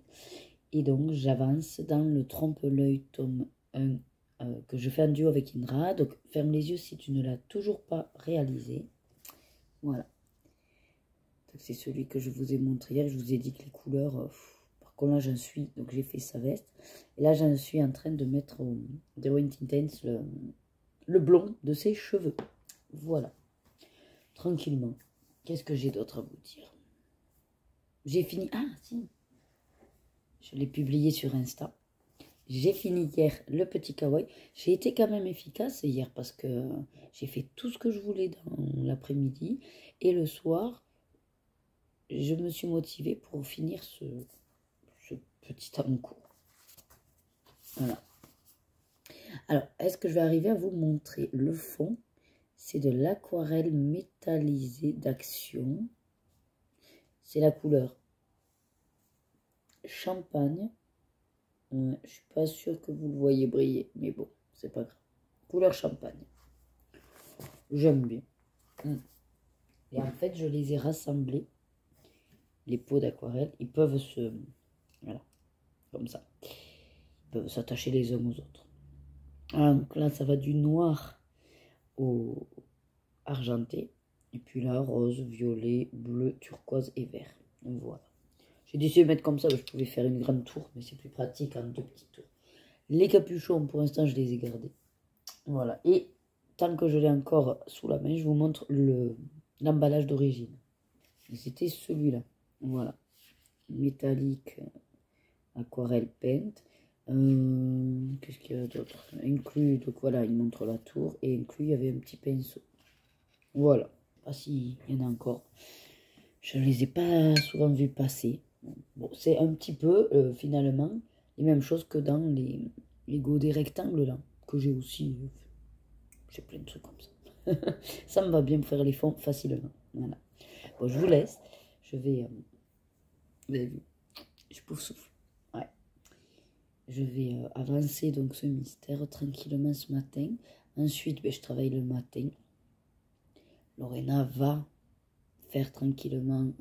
Et donc, j'avance dans le Trompe-l'œil tome 1 que je fais en duo avec Indra. Donc, ferme les yeux si tu ne l'as toujours pas réalisé. Voilà. C'est celui que je vous ai montré hier. Je vous ai dit que les couleurs... par contre, là, j'en suis... Donc, j'ai fait sa veste. Et là, j'en suis en train de mettre au Derwent Intense le blond de ses cheveux. Voilà. Tranquillement. Qu'est-ce que j'ai d'autre à vous dire? J'ai fini... Ah, si. Je l'ai publié sur Insta. J'ai fini hier le petit kawaii. J'ai été quand même efficace hier parce que j'ai fait tout ce que je voulais dans l'après-midi. Et le soir, je me suis motivée pour finir ce petit concours. Voilà. Alors, est-ce que je vais arriver à vous montrer le fond? C'est de l'aquarelle métallisée d'Action. C'est la couleur champagne. Ouais, je suis pas sûre que vous le voyez briller, mais bon, c'est pas grave. Couleur champagne. J'aime bien. Et en fait, je les ai rassemblés. Les pots d'aquarelle, ils peuvent se... Voilà, comme ça. Ils peuvent s'attacher les uns aux autres. Ah, donc là, ça va du noir au argenté. Et puis là, rose, violet, bleu, turquoise et vert. Donc voilà. J'ai décidé de mettre comme ça, je pouvais faire une grande tour, mais c'est plus pratique en deux petites tours. Les capuchons, pour l'instant, je les ai gardés. Voilà. Et tant que je l'ai encore sous la main, je vous montre l'emballage d'origine. C'était celui-là. Voilà. Métallique, aquarelle peinte. Qu'est-ce qu'il y a d'autre? Inclus, donc voilà, il montre la tour. Et inclus, il y avait un petit pinceau. Voilà. Pas s'il y en a encore. Je ne les ai pas souvent vus passer. Bon, c'est un petit peu, finalement, les mêmes choses que dans les godets rectangles, là. Que j'ai aussi. J'ai plein de trucs comme ça. Ça me va bien faire les fonds facilement. Voilà. Bon, je vous laisse. Je vais... vous avez vu, je pouf souffle. Ouais. Je vais avancer donc ce mystère tranquillement ce matin. Ensuite, je travaille le matin. Lorena va faire tranquillement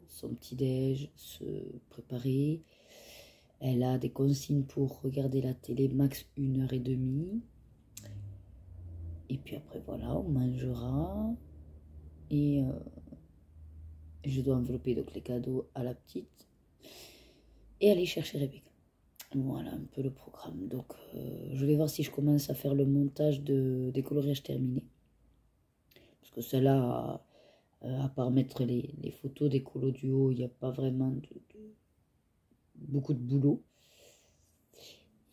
son petit-déj, se préparer. Elle a des consignes pour regarder la télé, max 1h30. Et puis après, voilà, on mangera. Et je dois envelopper donc les cadeaux à la petite. et aller chercher Rebecca. Voilà un peu le programme. Donc, je vais voir si je commence à faire le montage des coloriages terminés. Parce que celle-là, à part mettre les photos des colos du haut, il n'y a pas vraiment beaucoup de boulot.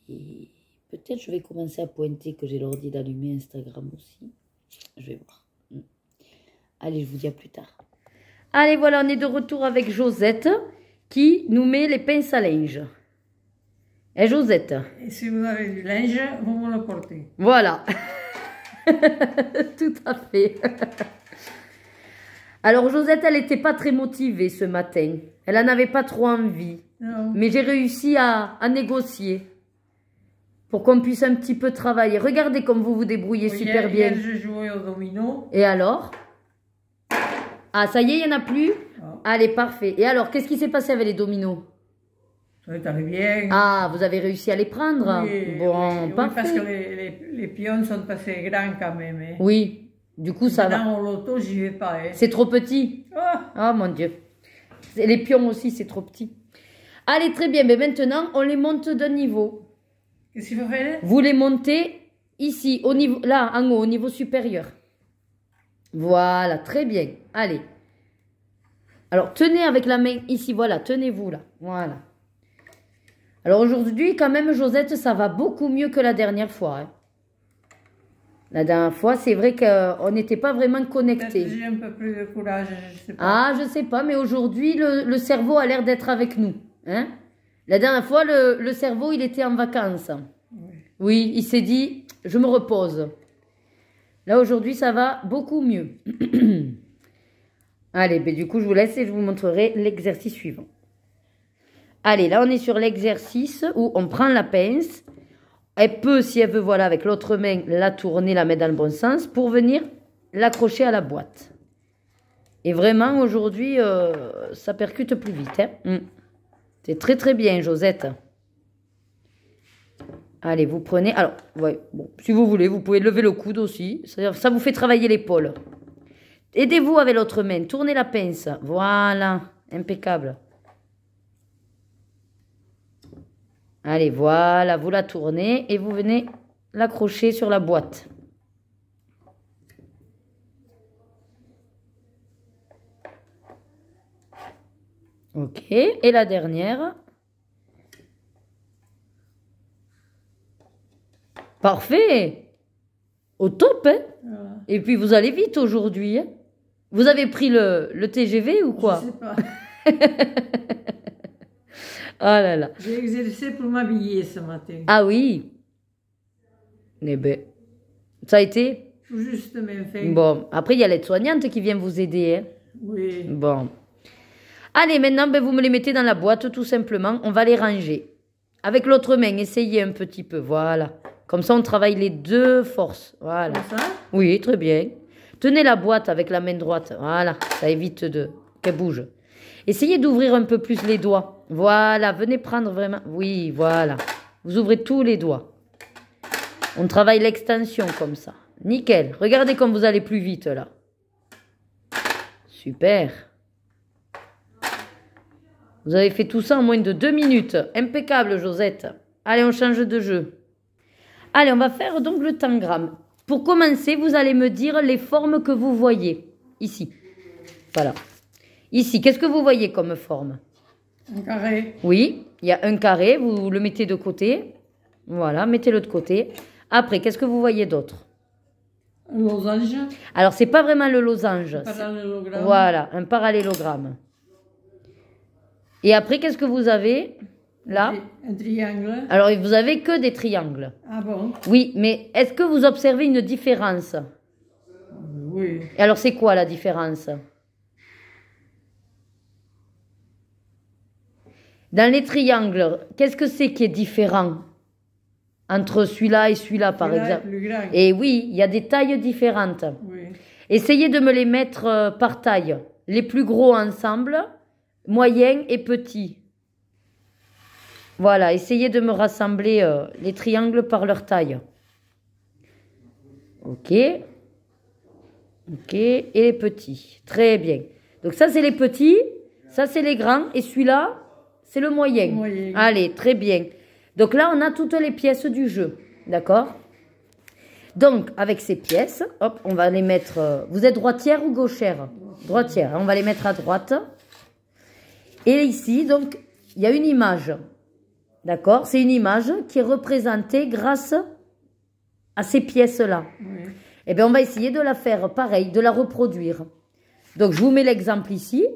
Et peut-être je vais commencer à pointer que j'ai l'ordi d'allumer Instagram aussi. Je vais voir. Allez, je vous dis à plus tard. Allez, voilà, on est de retour avec Josette qui nous met les pinces à linge. Et Josette? Et si vous avez du linge, vous me le portez. Voilà. Tout à fait. Alors, Josette, elle n'était pas très motivée ce matin. Elle n'en avait pas trop envie. Non. Mais j'ai réussi à négocier pour qu'on puisse un petit peu travailler. Regardez comme vous vous débrouillez super bien. Hier, je jouais au domino. Et alors? Ah, ça y est, il n'y en a plus? Ah. Allez, parfait. Et alors, qu'est-ce qui s'est passé avec les dominos? Ça est allé bien. Ah, vous avez réussi à les prendre? Oui, Bon, oui, parfait. parce que les pions sont assez grands quand même. Hein. Oui, du coup, ça va. Dans au loto, j'y vais pas. Hein. C'est trop petit? Ah. Oh mon Dieu. Les pions aussi, c'est trop petit. Allez, très bien. Mais maintenant, on les monte d'un niveau. Qu'est-ce qu'il faut faire? Vous les montez ici, au niveau, là, en haut, au niveau supérieur. Voilà, très bien. Allez. Alors, tenez avec la main ici. Voilà, tenez-vous là. Voilà. Alors, aujourd'hui, quand même, Josette, ça va beaucoup mieux que la dernière fois. Hein. La dernière fois, c'est vrai qu'on n'était pas vraiment connectés. J'ai un peu plus de courage, je sais pas. Ah, je sais pas, mais aujourd'hui, le cerveau a l'air d'être avec nous. Hein? La dernière fois, le cerveau, il était en vacances. Oui, il s'est dit, je me repose. Là, aujourd'hui, ça va beaucoup mieux. Allez, ben, du coup, je vous laisse et je vous montrerai l'exercice suivant. Allez, là, on est sur l'exercice où on prend la pince. Elle peut, si elle veut, voilà, avec l'autre main, la tourner, la mettre dans le bon sens pour venir l'accrocher à la boîte. Et vraiment, aujourd'hui, ça percute plus vite. Hein. C'est très, très bien, Josette. Allez, vous prenez... Alors, ouais, bon, si vous voulez, vous pouvez lever le coude aussi. Ça vous fait travailler l'épaule. Aidez-vous avec l'autre main. Tournez la pince. Voilà, impeccable. Allez, voilà, vous la tournez et vous venez l'accrocher sur la boîte. Ok, et la dernière. Parfait. Au top, hein? Voilà. Et puis, vous allez vite aujourd'hui. Hein? Vous avez pris le TGV ou quoi? Je sais pas. Oh là là. J'ai exercé pour m'habiller ce matin. Ah oui. Eh ben, ça a été? Tout juste mes fait. Bon, après, il y a l'aide-soignante qui vient vous aider. Hein? Oui. Bon. Allez, maintenant, ben, vous me les mettez dans la boîte, tout simplement. On va les ranger. Avec l'autre main, essayez un petit peu. Voilà. Comme ça, on travaille les deux forces. Voilà. Comme ça? Oui, très bien. Tenez la boîte avec la main droite. Voilà. Ça évite qu'elle bouge. Essayez d'ouvrir un peu plus les doigts. Voilà. Venez prendre vraiment... Oui, voilà. Vous ouvrez tous les doigts. On travaille l'extension comme ça. Nickel. Regardez comme vous allez plus vite, là. Super. Vous avez fait tout ça en moins de 2 minutes. Impeccable, Josette. Allez, on change de jeu. Allez, on va faire donc le tangram. Pour commencer, vous allez me dire les formes que vous voyez. Ici. Voilà. Ici, qu'est-ce que vous voyez comme forme? Un carré. Oui, il y a un carré. Vous le mettez de côté. Voilà, mettez-le de côté. Après, qu'est-ce que vous voyez d'autre? Un losange. Alors, c'est pas vraiment le losange. Un parallélogramme. Voilà, un parallélogramme. Et après, qu'est-ce que vous avez là? Un triangle. Alors, vous avez que des triangles. Ah bon? Oui, mais est-ce que vous observez une différence? Oui. Et alors, c'est quoi la différence? Dans les triangles, qu'est-ce que c'est qui est différent entre celui-là et celui-là, par Celui-là est exemple? plus grand. Et oui, il y a des tailles différentes. Oui. Essayez de me les mettre par taille. Les plus gros ensemble, moyens et petits. Voilà, essayez de me rassembler les triangles par leur taille. Ok. Ok, et les petits. Très bien. Donc ça, c'est les petits. Ça, c'est les grands. Et celui-là, C'est le moyen. Moyen. Allez, très bien. Donc là, on a toutes les pièces du jeu. D'accord? Donc, avec ces pièces, hop, on va les mettre... vous êtes droitière ou gauchère? Droitière. On va les mettre à droite. Et ici, donc, il y a une image. D'accord? C'est une image qui est représentée grâce à ces pièces-là. Oui. Eh bien, on va essayer de la faire pareil, de la reproduire. Donc, je vous mets l'exemple ici.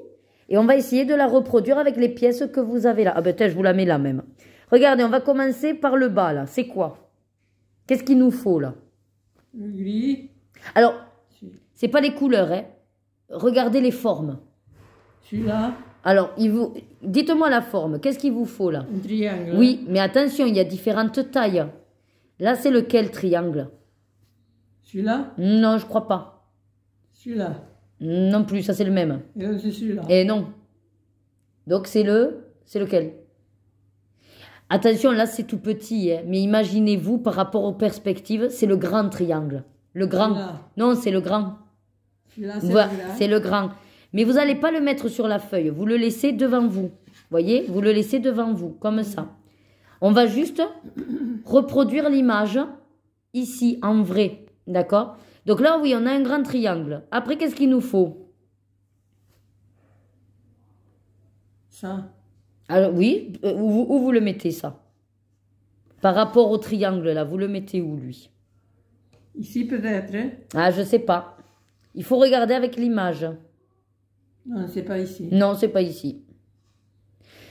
Et on va essayer de la reproduire avec les pièces que vous avez là. Ah ben, je vous la mets là même. Regardez, on va commencer par le bas, là. C'est quoi? Qu'est-ce qu'il nous faut, là? Le gris. Alors, c'est pas les couleurs, hein. Regardez les formes. Celui-là. Alors, dites-moi la forme. Qu'est-ce qu'il vous faut, là? Un triangle. Oui, mais attention, il y a différentes tailles. Là, c'est lequel triangle? Celui-là. Non, je crois pas. Celui-là. Non plus, ça c'est le même. Et là, c'est celui-là. Et non. Donc, c'est lequel? Attention, là, c'est tout petit, hein. Mais imaginez-vous, par rapport aux perspectives, c'est le grand triangle. Le grand. Celui-là. Non, c'est le grand. Celui-là, c'est Voilà, celui-là. c'est le grand. Mais vous n'allez pas le mettre sur la feuille. Vous le laissez devant vous. Voyez? Vous le laissez devant vous, comme ça. On va juste reproduire l'image ici, en vrai. D'accord? Donc là, oui, on a un grand triangle. Après, qu'est-ce qu'il nous faut? Ça. Alors, oui, où vous le mettez, ça? Par rapport au triangle, là, vous le mettez où, lui? Ici, peut-être. Hein? Ah, je sais pas. Il faut regarder avec l'image. Non, c'est pas ici. Non, c'est pas ici.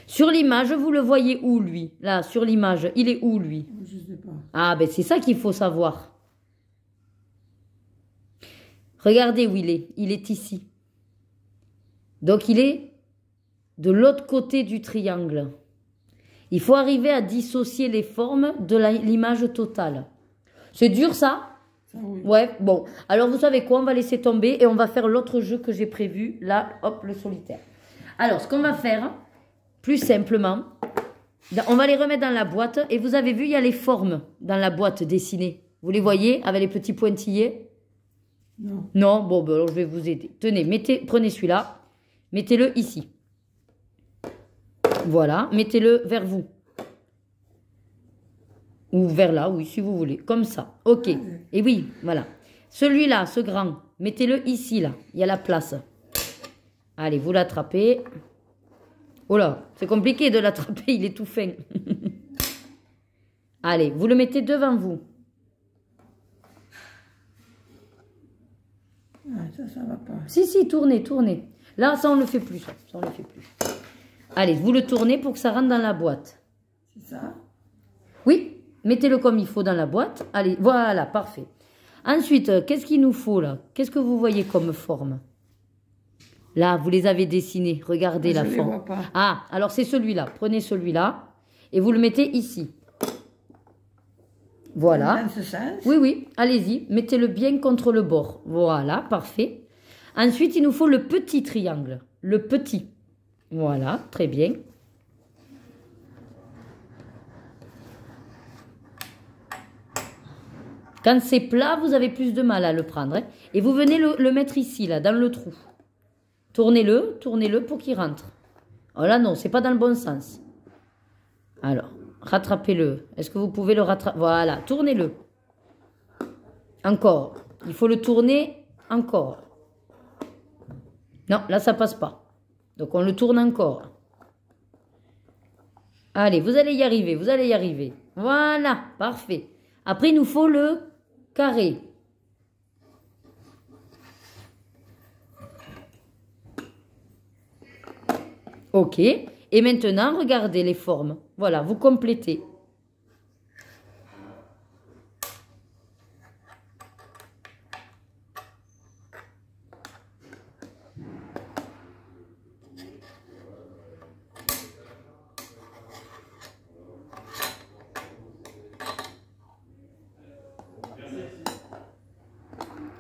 Sur l'image, vous le voyez où, lui? Là, sur l'image, il est où, lui? Je sais pas. Ah, ben c'est ça qu'il faut savoir. Regardez où il est. Il est ici. Donc, il est de l'autre côté du triangle. Il faut arriver à dissocier les formes de l'image totale. C'est dur, ça? Ça, oui. Ouais, bon. Alors, vous savez quoi? On va laisser tomber et on va faire l'autre jeu que j'ai prévu. Là, hop, le solitaire. Alors, ce qu'on va faire, plus simplement, on va les remettre dans la boîte. Et vous avez vu, il y a les formes dans la boîte dessinées. Vous les voyez avec les petits pointillés? Non. Non? Bon, ben alors je vais vous aider. Tenez, prenez celui-là. Mettez-le ici. Voilà, mettez-le vers vous. Ou vers là, oui, si vous voulez. Comme ça. Ok. Et oui, voilà. Celui-là, ce grand, mettez-le ici, là. Il y a la place. Allez, vous l'attrapez. Oh là, c'est compliqué de l'attraper, il est tout fin. Allez, vous le mettez devant vous. Ah, ça va pas. Si, tournez, tournez. Là, ça, on le fait plus. Ça on le fait plus. Allez, vous le tournez pour que ça rentre dans la boîte. C'est ça? Oui, mettez-le comme il faut dans la boîte. Allez, voilà, parfait. Ensuite, qu'est-ce qu'il nous faut là? Qu'est-ce que vous voyez comme forme? Là, vous les avez dessinés. Regardez la Je les forme. vois pas. Ah, alors c'est celui-là. Prenez celui-là et vous le mettez ici. Voilà. Dans ce sens? Oui, oui, allez-y. Mettez-le bien contre le bord. Voilà, parfait. Ensuite, il nous faut le petit triangle. Le petit. Voilà, très bien. Quand c'est plat, vous avez plus de mal à le prendre. Hein. Et vous venez le mettre ici, là, dans le trou. Tournez-le pour qu'il rentre. Oh là, non, c'est pas dans le bon sens. Alors, rattrapez-le. Est-ce que vous pouvez le rattraper? Voilà, tournez-le. Encore. Il faut le tourner encore. Non, là, ça passe pas. Donc, on le tourne encore. Allez, vous allez y arriver, vous allez y arriver. Voilà, parfait. Après, il nous faut le carré. Ok. Et maintenant, regardez les formes. Voilà, vous complétez.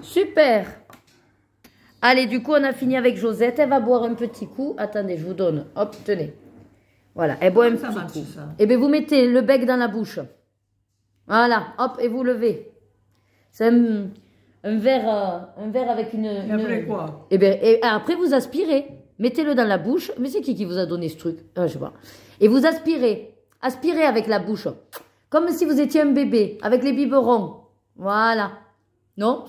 Super. Allez, du coup, on a fini avec Josette. Elle va boire un petit coup. Attendez, je vous donne. Hop, tenez. Voilà, elle boit un Ça petit marche, coup. ça. Et bien, vous mettez le bec dans la bouche. Voilà, hop, et vous levez. C'est un verre avec une... Et après quoi? Et bien, et après, vous aspirez. Mettez-le dans la bouche. Mais c'est qui vous a donné ce truc? Je sais pas. Et vous aspirez. Aspirez avec la bouche. Comme si vous étiez un bébé, avec les biberons. Voilà. Non?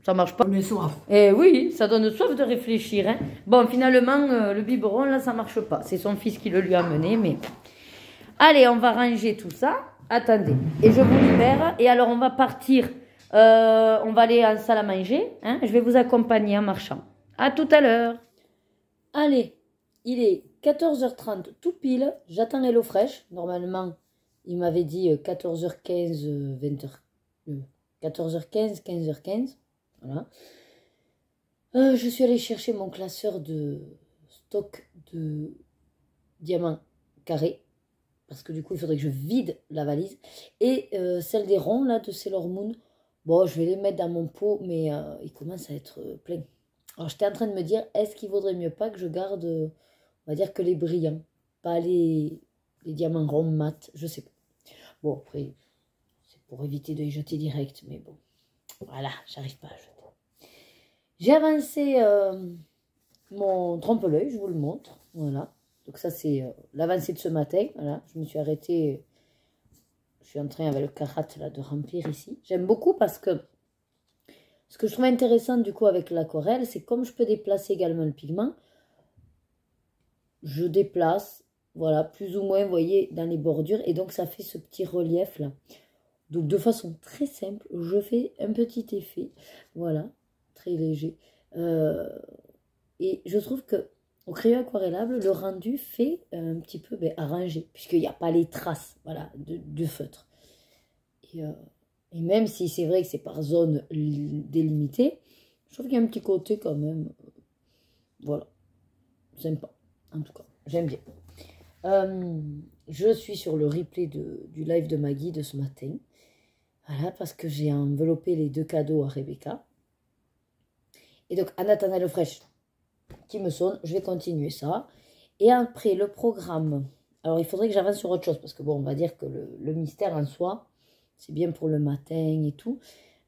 Ça marche pas. On est soif. Eh oui, ça donne soif de réfléchir. Hein. Bon, finalement, le biberon, là, ça marche pas. C'est son fils qui le lui a amené, mais... Allez, on va ranger tout ça. Attendez. Et je vous libère. Et alors, on va partir. On va aller en salle à manger. Hein. Je vais vous accompagner en marchant. À tout à l'heure. Allez, il est 14h30 tout pile. J'attends HelloFresh. Normalement, il m'avait dit 14h15, 20h. 14h15, 15h15. Voilà. Je suis allée chercher mon classeur de stock de diamants carrés. Parce que du coup, il faudrait que je vide la valise. Et celle des ronds, là, de Sailor Moon. Bon, je vais les mettre dans mon pot, mais il commence à être plein. Alors, j'étais en train de me dire, est-ce qu'il vaudrait mieux pas que je garde, on va dire que les brillants. Pas les diamants ronds mat, je sais pas. Bon, après, c'est pour éviter de les jeter direct, mais bon. Voilà, j'arrive pas à jeter. J'ai avancé mon trompe-l'œil, je vous le montre. Voilà. Donc ça, c'est l'avancée de ce matin. Voilà, je me suis arrêtée. Je suis en train avec le karat là, de remplir ici. J'aime beaucoup parce que ce que je trouve intéressant du coup avec l'aquarelle, c'est comme je peux déplacer également le pigment, je déplace, voilà, plus ou moins, vous voyez, dans les bordures. Et donc ça fait ce petit relief là. Donc de façon très simple, je fais un petit effet. Voilà, très léger. Et je trouve que au crayon aquarellable, le rendu fait un petit peu arrangé, puisqu'il n'y a pas les traces, voilà, de feutre. Et même si c'est vrai que c'est par zone délimitée, je trouve qu'il y a un petit côté quand même, voilà, sympa, en tout cas, j'aime bien. Je suis sur le replay du live de Maggie de ce matin, voilà, parce que j'ai enveloppé les 2 cadeaux à Rebecca. Et donc, en attendant HelloFresh qui me sonne, je vais continuer ça. Et après, le programme. Alors, il faudrait que j'avance sur autre chose, parce que bon, on va dire que le mystère en soi, c'est bien pour le matin et tout.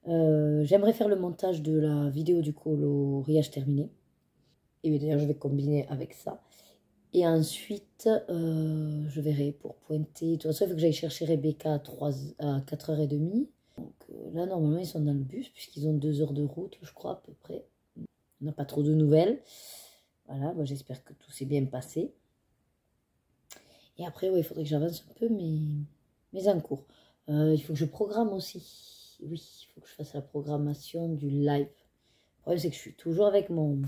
J'aimerais faire le montage de la vidéo du coloriage terminé. Et d'ailleurs, je vais combiner avec ça. Et ensuite, je verrai pour pointer. De toute façon, il faut que j'aille chercher Rebecca à 4h30. Donc là, normalement, ils sont dans le bus, puisqu'ils ont 2 heures de route, je crois, à peu près. On n'a pas trop de nouvelles. Voilà, moi j'espère que tout s'est bien passé. Et après, ouais, il faudrait que j'avance un peu mes encours. Il faut que je programme aussi. Oui, il faut que je fasse la programmation du live. Le problème, c'est que je suis toujours avec mon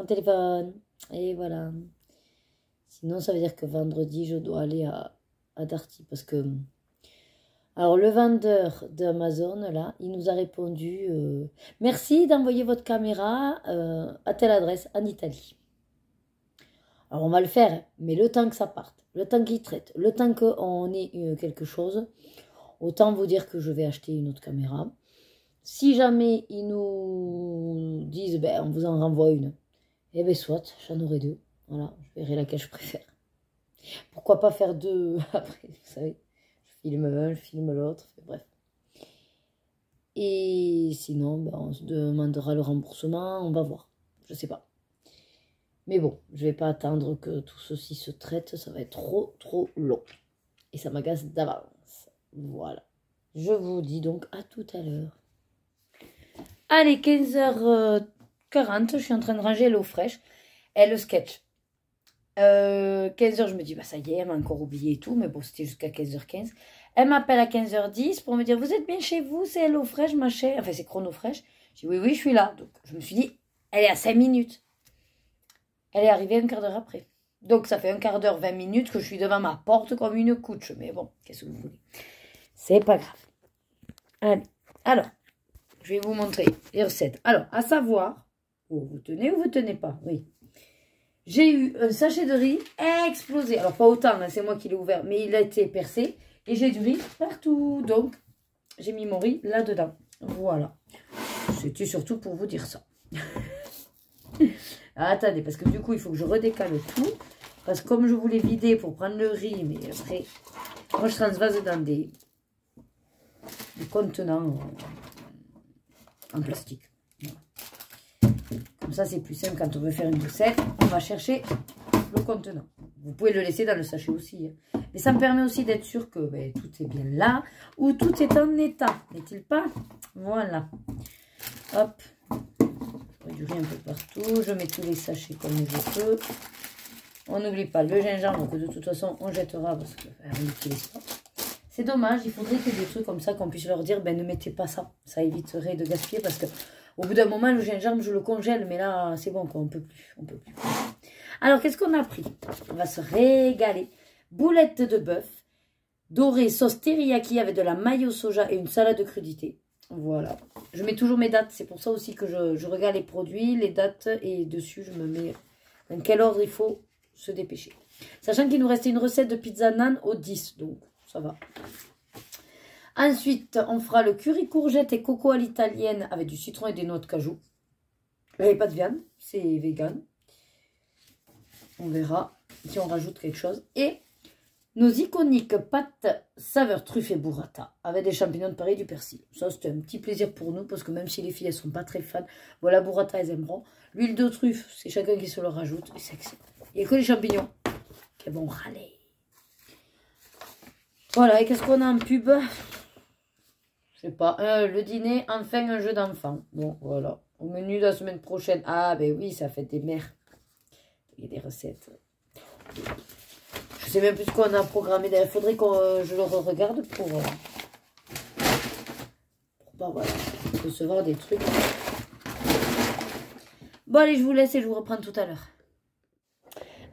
téléphone. Et voilà. Sinon, ça veut dire que vendredi, je dois aller à Darty. Parce que... Alors, le vendeur d'Amazon, là, il nous a répondu « Merci d'envoyer votre caméra à telle adresse en Italie. » Alors, on va le faire, mais le temps que ça parte, le temps qu'il traite, le temps qu'on ait quelque chose, autant vous dire que je vais acheter une autre caméra. Si jamais ils nous disent « on vous en renvoie une », eh bien, soit, j'en aurai 2. Voilà, je verrai laquelle je préfère. Pourquoi pas faire 2 après, vous savez. Je filme un, je filme l'autre, bref. Et sinon, on se demandera le remboursement, on va voir. Je sais pas. Mais bon, je vais pas attendre que tout ceci se traite, ça va être trop long. Et ça m'agace d'avance. Voilà. Je vous dis donc à tout à l'heure. Allez, 15h40, je suis en train de ranger HelloFresh. Et le sketch. 15h, je me dis, ça y est, elle m'a encore oublié et tout, mais bon, c'était jusqu'à 15h15. Elle m'appelle à 15h10 pour me dire, vous êtes bien chez vous, c'est HelloFresh, ma chère. Enfin, c'est ChronoFresh. Je dis, oui, je suis là. Donc, je me suis dit, elle est à 5 minutes. Elle est arrivée un quart d'heure après. Donc, ça fait un quart d'heure, 20 minutes que je suis devant ma porte comme une couche. Mais bon, qu'est-ce que vous voulez? C'est pas grave. Allez, alors, je vais vous montrer les recettes. Alors, à savoir, vous tenez ou vous tenez pas? Oui. J'ai eu un sachet de riz explosé. Alors, pas autant, hein, c'est moi qui l'ai ouvert, mais il a été percé. Et j'ai du riz partout. Donc, j'ai mis mon riz là-dedans. Voilà. C'était surtout pour vous dire ça. Ah, attendez, parce que du coup, il faut que je redécale tout. Parce que comme je voulais vider pour prendre le riz, mais après, moi, je transvase dans des contenants en plastique. Voilà. Comme ça, c'est plus simple quand on veut faire une recette. On va chercher le contenant. Vous pouvez le laisser dans le sachet aussi. Hein. Mais ça me permet aussi d'être sûr que ben, tout est bien là. Ou tout est en état. N'est-il pas? Voilà. Hop. Du riz un peu partout. Je mets tous les sachets comme je peux. On n'oublie pas le gingembre que de toute façon on jettera parce qu'on n'utilise pas. C'est dommage, il faudrait qu'il y ait des trucs comme ça qu'on puisse leur dire, ben ne mettez pas ça. Ça éviterait de gaspiller parce que au bout d'un moment, le gingembre, je le congèle. Mais là, c'est bon, quoi, on peut plus. On peut plus. Alors, qu'est-ce qu'on a pris? On va se régaler. Boulettes de bœuf, dorée, sauce teriyaki avec de la mayo soja et une salade de crudité. Voilà. Je mets toujours mes dates. C'est pour ça aussi que je regarde les produits, les dates. Et dessus, je me mets dans quel ordre il faut se dépêcher. Sachant qu'il nous restait une recette de pizza nan au 10. Donc, ça va. Ensuite, on fera le curry courgette et coco à l'italienne avec du citron et des noix de cajou. Il n'y a pas de viande, c'est vegan. On verra si on rajoute quelque chose. Et nos iconiques pâtes saveur truffe et burrata avec des champignons de Paris et du persil. Ça, c'était un petit plaisir pour nous parce que même si les filles, elles ne sont pas très fans, voilà, burrata, elles aimeront. L'huile de truffe, c'est chacun qui se le rajoute et c'est excellent. Il n'y a que les champignons qui vont râler. Voilà, et qu'est-ce qu'on a en pub? Je sais pas, le dîner, enfin un jeu d'enfant. Bon, voilà. Au menu de la semaine prochaine. Ah, ben oui, ça fait des mères. Il y a des recettes. Je sais même plus ce qu'on a programmé. Il faudrait que je le regarde pour bah, voilà, recevoir des trucs. Bon, allez, je vous laisse et je vous reprends tout à l'heure.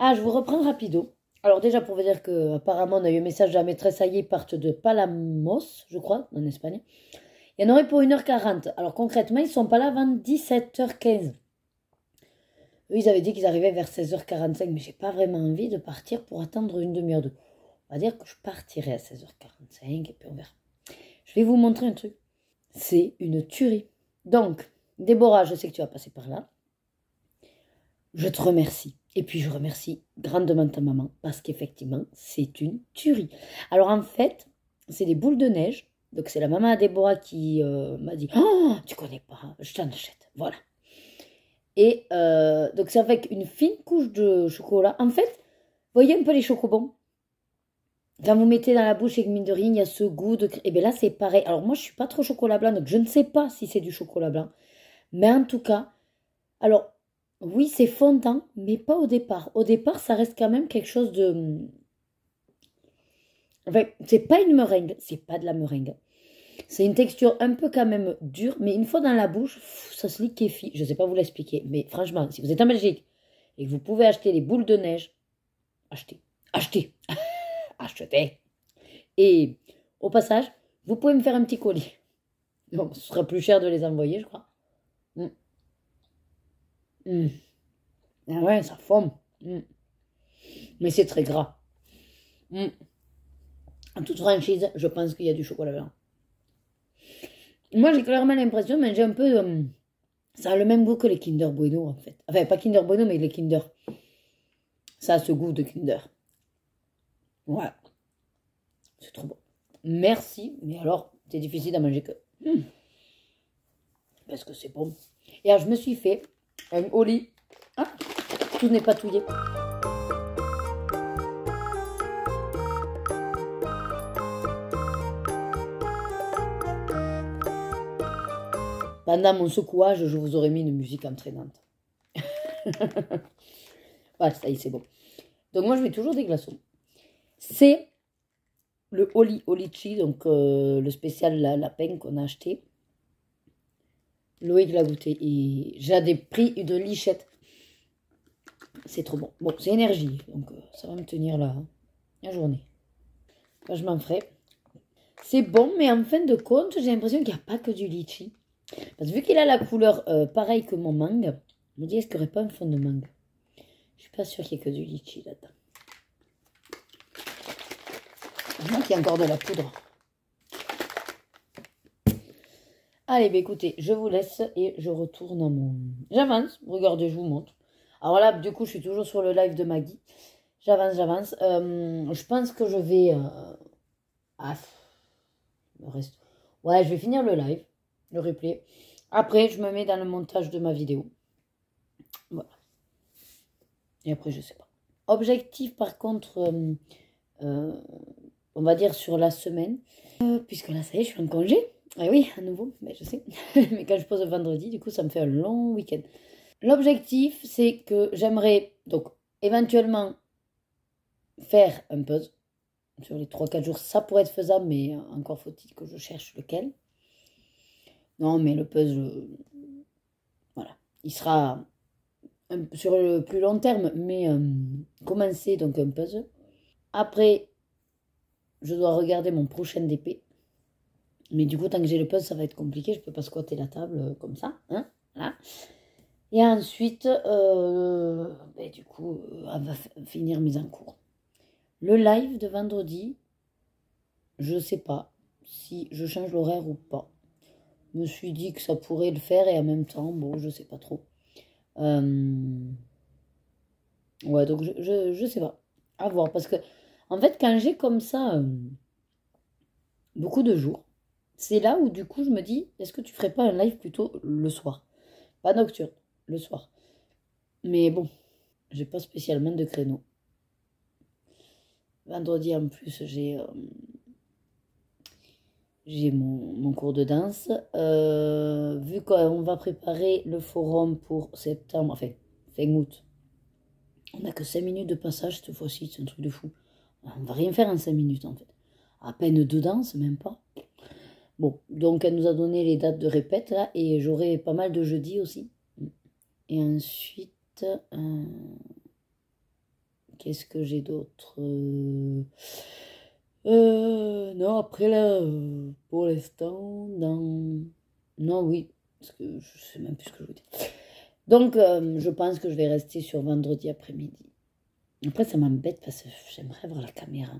Ah, je vous reprends rapido. Alors déjà, pour vous dire qu'apparemment, on a eu un message de la maîtresse, ça y est, ils partent de Palamos, je crois, en Espagne. Il y en aurait pour 1h40. Alors concrètement, ils ne sont pas là avant 17h15. Eux, ils avaient dit qu'ils arrivaient vers 16h45, mais j'ai pas vraiment envie de partir pour attendre une demi-heure de... On va dire que je partirai à 16h45 et puis on verra. Je vais vous montrer un truc. C'est une tuerie. Donc, Déborah, je sais que tu vas passer par là. Je te remercie. Et puis, je remercie grandement ta maman parce qu'effectivement, c'est une tuerie. Alors, en fait, c'est des boules de neige. Donc, c'est la maman à Déborah qui m'a dit « Oh, tu connais pas, je t'en achète. » Voilà. Et donc, c'est avec une fine couche de chocolat. En fait, vous voyez un peu les chocobons? Quand vous mettez dans la bouche et que mine de rien, il y a ce goût de... Et bien là, c'est pareil. Alors, moi, je ne suis pas trop chocolat blanc, donc je ne sais pas si c'est du chocolat blanc. Mais en tout cas, alors... Oui, c'est fondant, mais pas au départ. Au départ, ça reste quand même quelque chose de... Enfin, c'est pas une meringue, c'est pas de la meringue. C'est une texture un peu quand même dure, mais une fois dans la bouche, ça se liquéfie. Je sais pas vous l'expliquer, mais franchement, si vous êtes en Belgique et que vous pouvez acheter les boules de neige, achetez, achetez, achetez. Et au passage, vous pouvez me faire un petit colis. Bon, ce sera plus cher de les envoyer, je crois. Ah ouais, ça forme. Mais c'est très gras. En toute franchise, je pense qu'il y a du chocolat blanc. Moi, j'ai clairement l'impression de manger un peu... ça a le même goût que les Kinder Bueno, en fait. Enfin, pas Kinder Bueno, mais les Kinder. Ça a ce goût de Kinder. Voilà. C'est trop bon. Merci. Mais alors, c'est difficile à manger que... Parce que c'est bon. Et alors, je me suis fait un oli. Ah, tout n'est pas touillé. Pendant mon secouage, je vous aurais mis une musique entraînante. Voilà, ça y est, c'est bon. Donc moi, je mets toujours des glaçons. C'est le Olici, donc le spécial lapin qu'on a acheté. Loïc l'a goûté et j'ai des prix de lichette. C'est trop bon. Bon, c'est énergie, donc ça va me tenir la journée. Là, je m'en ferai. C'est bon, mais en fin de compte, j'ai l'impression qu'il n'y a pas que du litchi. Parce que vu qu'il a la couleur pareille que mon mangue, je me dis, est-ce qu'il n'y aurait pas un fond de mangue? Je suis pas sûre qu'il y ait que du litchi là-dedans. Je vois qu'il y a encore de la poudre. Allez, bah écoutez, je vous laisse et je retourne à mon... J'avance, regardez, je vous montre. Alors là, du coup, je suis toujours sur le live de Maggie. J'avance. Je pense que je vais... il me reste... Ouais, je vais finir le live, le replay. Après, je me mets dans le montage de ma vidéo. Voilà. Et après, je sais pas. Objectif, par contre, on va dire sur la semaine. Puisque là, ça y est, je suis en congé. Eh oui, à nouveau, mais je sais. Mais quand je pose le vendredi, du coup, ça me fait un long week-end. L'objectif, c'est que j'aimerais, donc, éventuellement, faire un puzzle. Sur les 3-4 jours, ça pourrait être faisable, mais encore faut-il que je cherche lequel. Non, mais le puzzle, voilà. Il sera sur le plus long terme, mais commencer donc un puzzle. Après, je dois regarder mon prochain DP. Mais du coup, tant que j'ai le puzzle, ça va être compliqué. Je peux pas squatter la table comme ça. Hein, voilà. Et ensuite, du coup, on va finir mes encours. Le live de vendredi, je sais pas si je change l'horaire ou pas. Je me suis dit que ça pourrait le faire et en même temps, bon, je sais pas trop. Ouais, donc je sais pas. À voir. Parce que, en fait, quand j'ai comme ça beaucoup de jours, c'est là où du coup je me dis, est-ce que tu ferais pas un live plutôt le soir? Pas nocturne, le soir. Mais bon, j'ai pas spécialement de créneau. Vendredi en plus, j'ai mon cours de danse. Vu qu'on va préparer le forum pour septembre, enfin, fin août, on n'a que 5 minutes de passage cette fois-ci, c'est un truc de fou. On va rien faire en 5 minutes en fait. À peine 2 danses, même pas. Bon, donc elle nous a donné les dates de répète là, et j'aurai pas mal de jeudis aussi. Et ensuite, qu'est-ce que j'ai d'autre? Non, après là, pour l'instant, non, oui, parce que je sais même plus ce que je veux dire. Donc, je pense que je vais rester sur vendredi après-midi. Après, ça m'embête parce que j'aimerais avoir la caméra.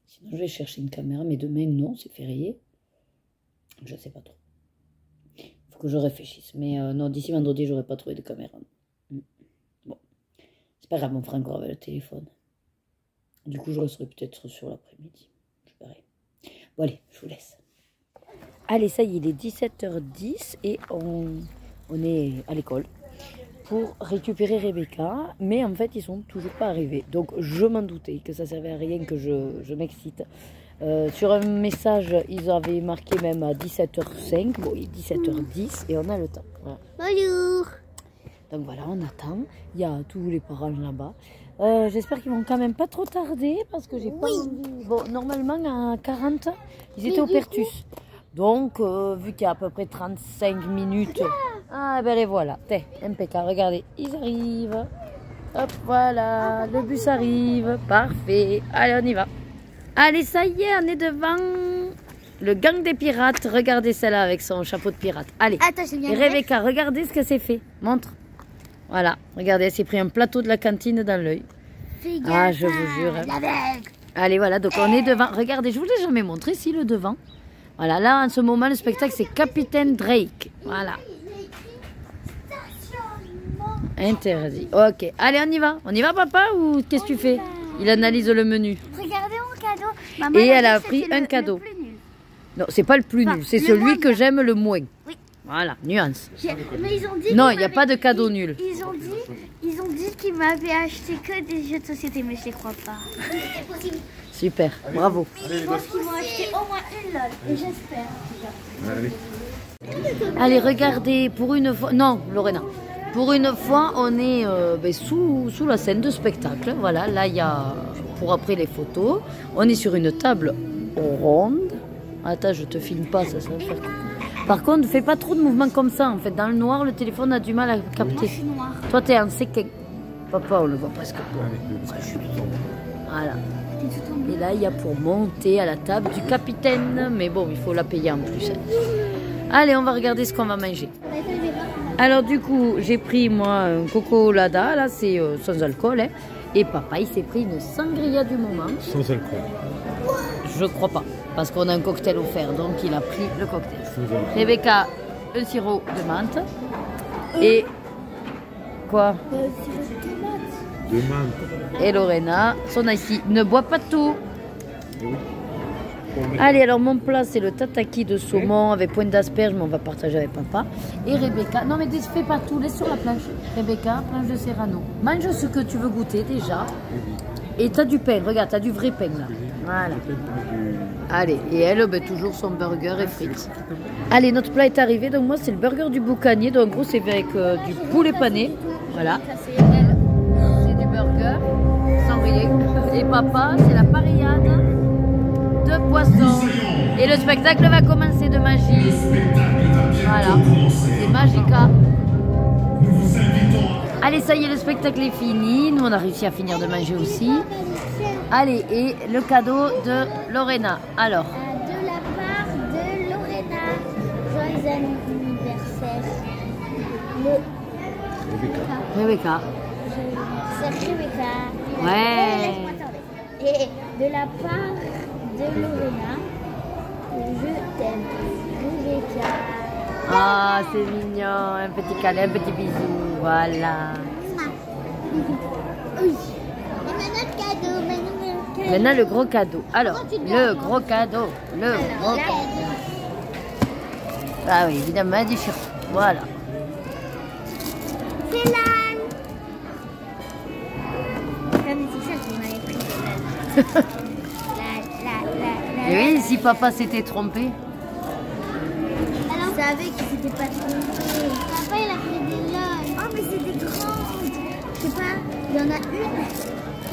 Sinon, je vais chercher une caméra, mais demain, non, c'est férié. Je sais pas trop. Il faut que je réfléchisse. Mais non, d'ici vendredi, j'aurai pas trouvé de caméra. Bon, c'est pas grave, on fera encore avec le téléphone. Du coup, je resterai peut-être sur l'après-midi. Je verrai. Bon, allez, je vous laisse. Allez, ça y est, il est 17h10 et on est à l'école pour récupérer Rebecca. Mais en fait, ils sont toujours pas arrivés. Donc, je m'en doutais que ça servait à rien que je m'excite. Sur un message, ils avaient marqué même à 17h05. Bon, il est 17h10 et on a le temps. Voilà. Bonjour. Donc voilà, on attend. Il y a tous les parents là-bas. J'espère qu'ils vont quand même pas trop tarder parce que j'ai pas envie. Bon, normalement à 40, ils étaient au Pertus. Donc, vu qu'il y a à peu près 35 minutes. Ah ben les voilà. impeccable, regardez, ils arrivent. Hop, voilà, le bus arrive. Parfait. Allez, on y va. Allez, ça y est, on est devant le gang des pirates. Regardez celle-là avec son chapeau de pirate. Allez, Attends, et Rebecca, regardez ce qu'elle s'est fait. Montre. Voilà, regardez, elle s'est pris un plateau de la cantine dans l'œil. Ah, je vous jure. Allez, voilà, donc on est devant. Regardez, je vous l'ai jamais montré, si, le devant. Voilà, là, en ce moment, le spectacle, c'est Capitaine Drake. Voilà. Interdit. Ok, allez, on y va. On y va, papa, ou qu'est-ce que tu fais? Il analyse le menu. Regardez mon cadeau. Maman, Et elle a pris un cadeau. Non, c'est pas le plus nul, c'est celui que j'aime le moins. Oui. Voilà, nuance. Mais ils ont dit Non, il n'y a pas de cadeau nul. Ils ont dit qu'ils m'avaient acheté que des jeux de société, mais je les crois pas. Super, bravo. Je pense qu'ils vont acheter au moins une LOL, et j'espère. Allez, regardez, pour une fois... Non, Lorena. Pour une fois, on est sous la scène de spectacle. Voilà, là, il y a, pour après les photos, on est sur une table ronde. Attends, je te filme pas, ça va faire... Par contre, fais pas trop de mouvements comme ça, en fait. Dans le noir, le téléphone a du mal à capter. Moi, je suis noire. Toi, t'es en séquin. Papa, on le voit presque pas. Voilà. Et là, il y a pour monter à la table du capitaine. Mais bon, il faut la payer en plus. Allez, on va regarder ce qu'on va manger. Alors, du coup, j'ai pris, moi, un coco lada. Là, c'est sans alcool. Hein. Et papa, il s'est pris une sangria du moment. Sans alcool. Je crois pas. Parce qu'on a un cocktail offert. Donc, il a pris le cocktail. Rebecca, un sirop de menthe. Et... Quoi? De menthe. Et Lorena, son ici, ne boit pas tout. Allez, alors mon plat, c'est le tataki de saumon avec pointe d'asperges, mais on va partager avec papa. Et Rebecca, non mais fais pas tout, laisse sur la planche. Rebecca, planche de serrano. Mange ce que tu veux goûter déjà. Et t'as du pain, regarde, t'as du vrai pain là. Voilà. Allez, et elle, ben, toujours son burger et frites. Allez, notre plat est arrivé, donc moi c'est le burger du boucanier. Donc en gros, c'est avec du poulet pané. Voilà. C'est du burger, sans rien. Et papa, c'est la parillade de poisson. Et le spectacle va commencer de magie. Voilà, c'est Magica. Allez, ça y est, le spectacle est fini. Nous, on a réussi à finir de manger aussi. Allez, et le cadeau de Lorena. Alors. De la part de Lorena, joyeux anniversaire. Rebecca. C'est Rebecca. Ouais. Laisse-moi t'en dire. Et de la part de Lorena, je t'aime, Rebecca. Ah, c'est mignon. Un petit câlin, un petit bisou. Voilà. Oui. Et maintenant le cadeau. Maintenant, le gros cadeau. Alors, le gros cadeau. Le gros cadeau. Ah oui, évidemment, du shirt. Voilà. C'est l'âne. Comme c'est ça qu'on m'avait pris de l'âne. Et oui, si papa s'était trompé. Alors, je savais qu'il s'était pas trompé. Papa, il a fait des l'âne. Oh, mais c'est des grandes. Je sais pas, il y en a une.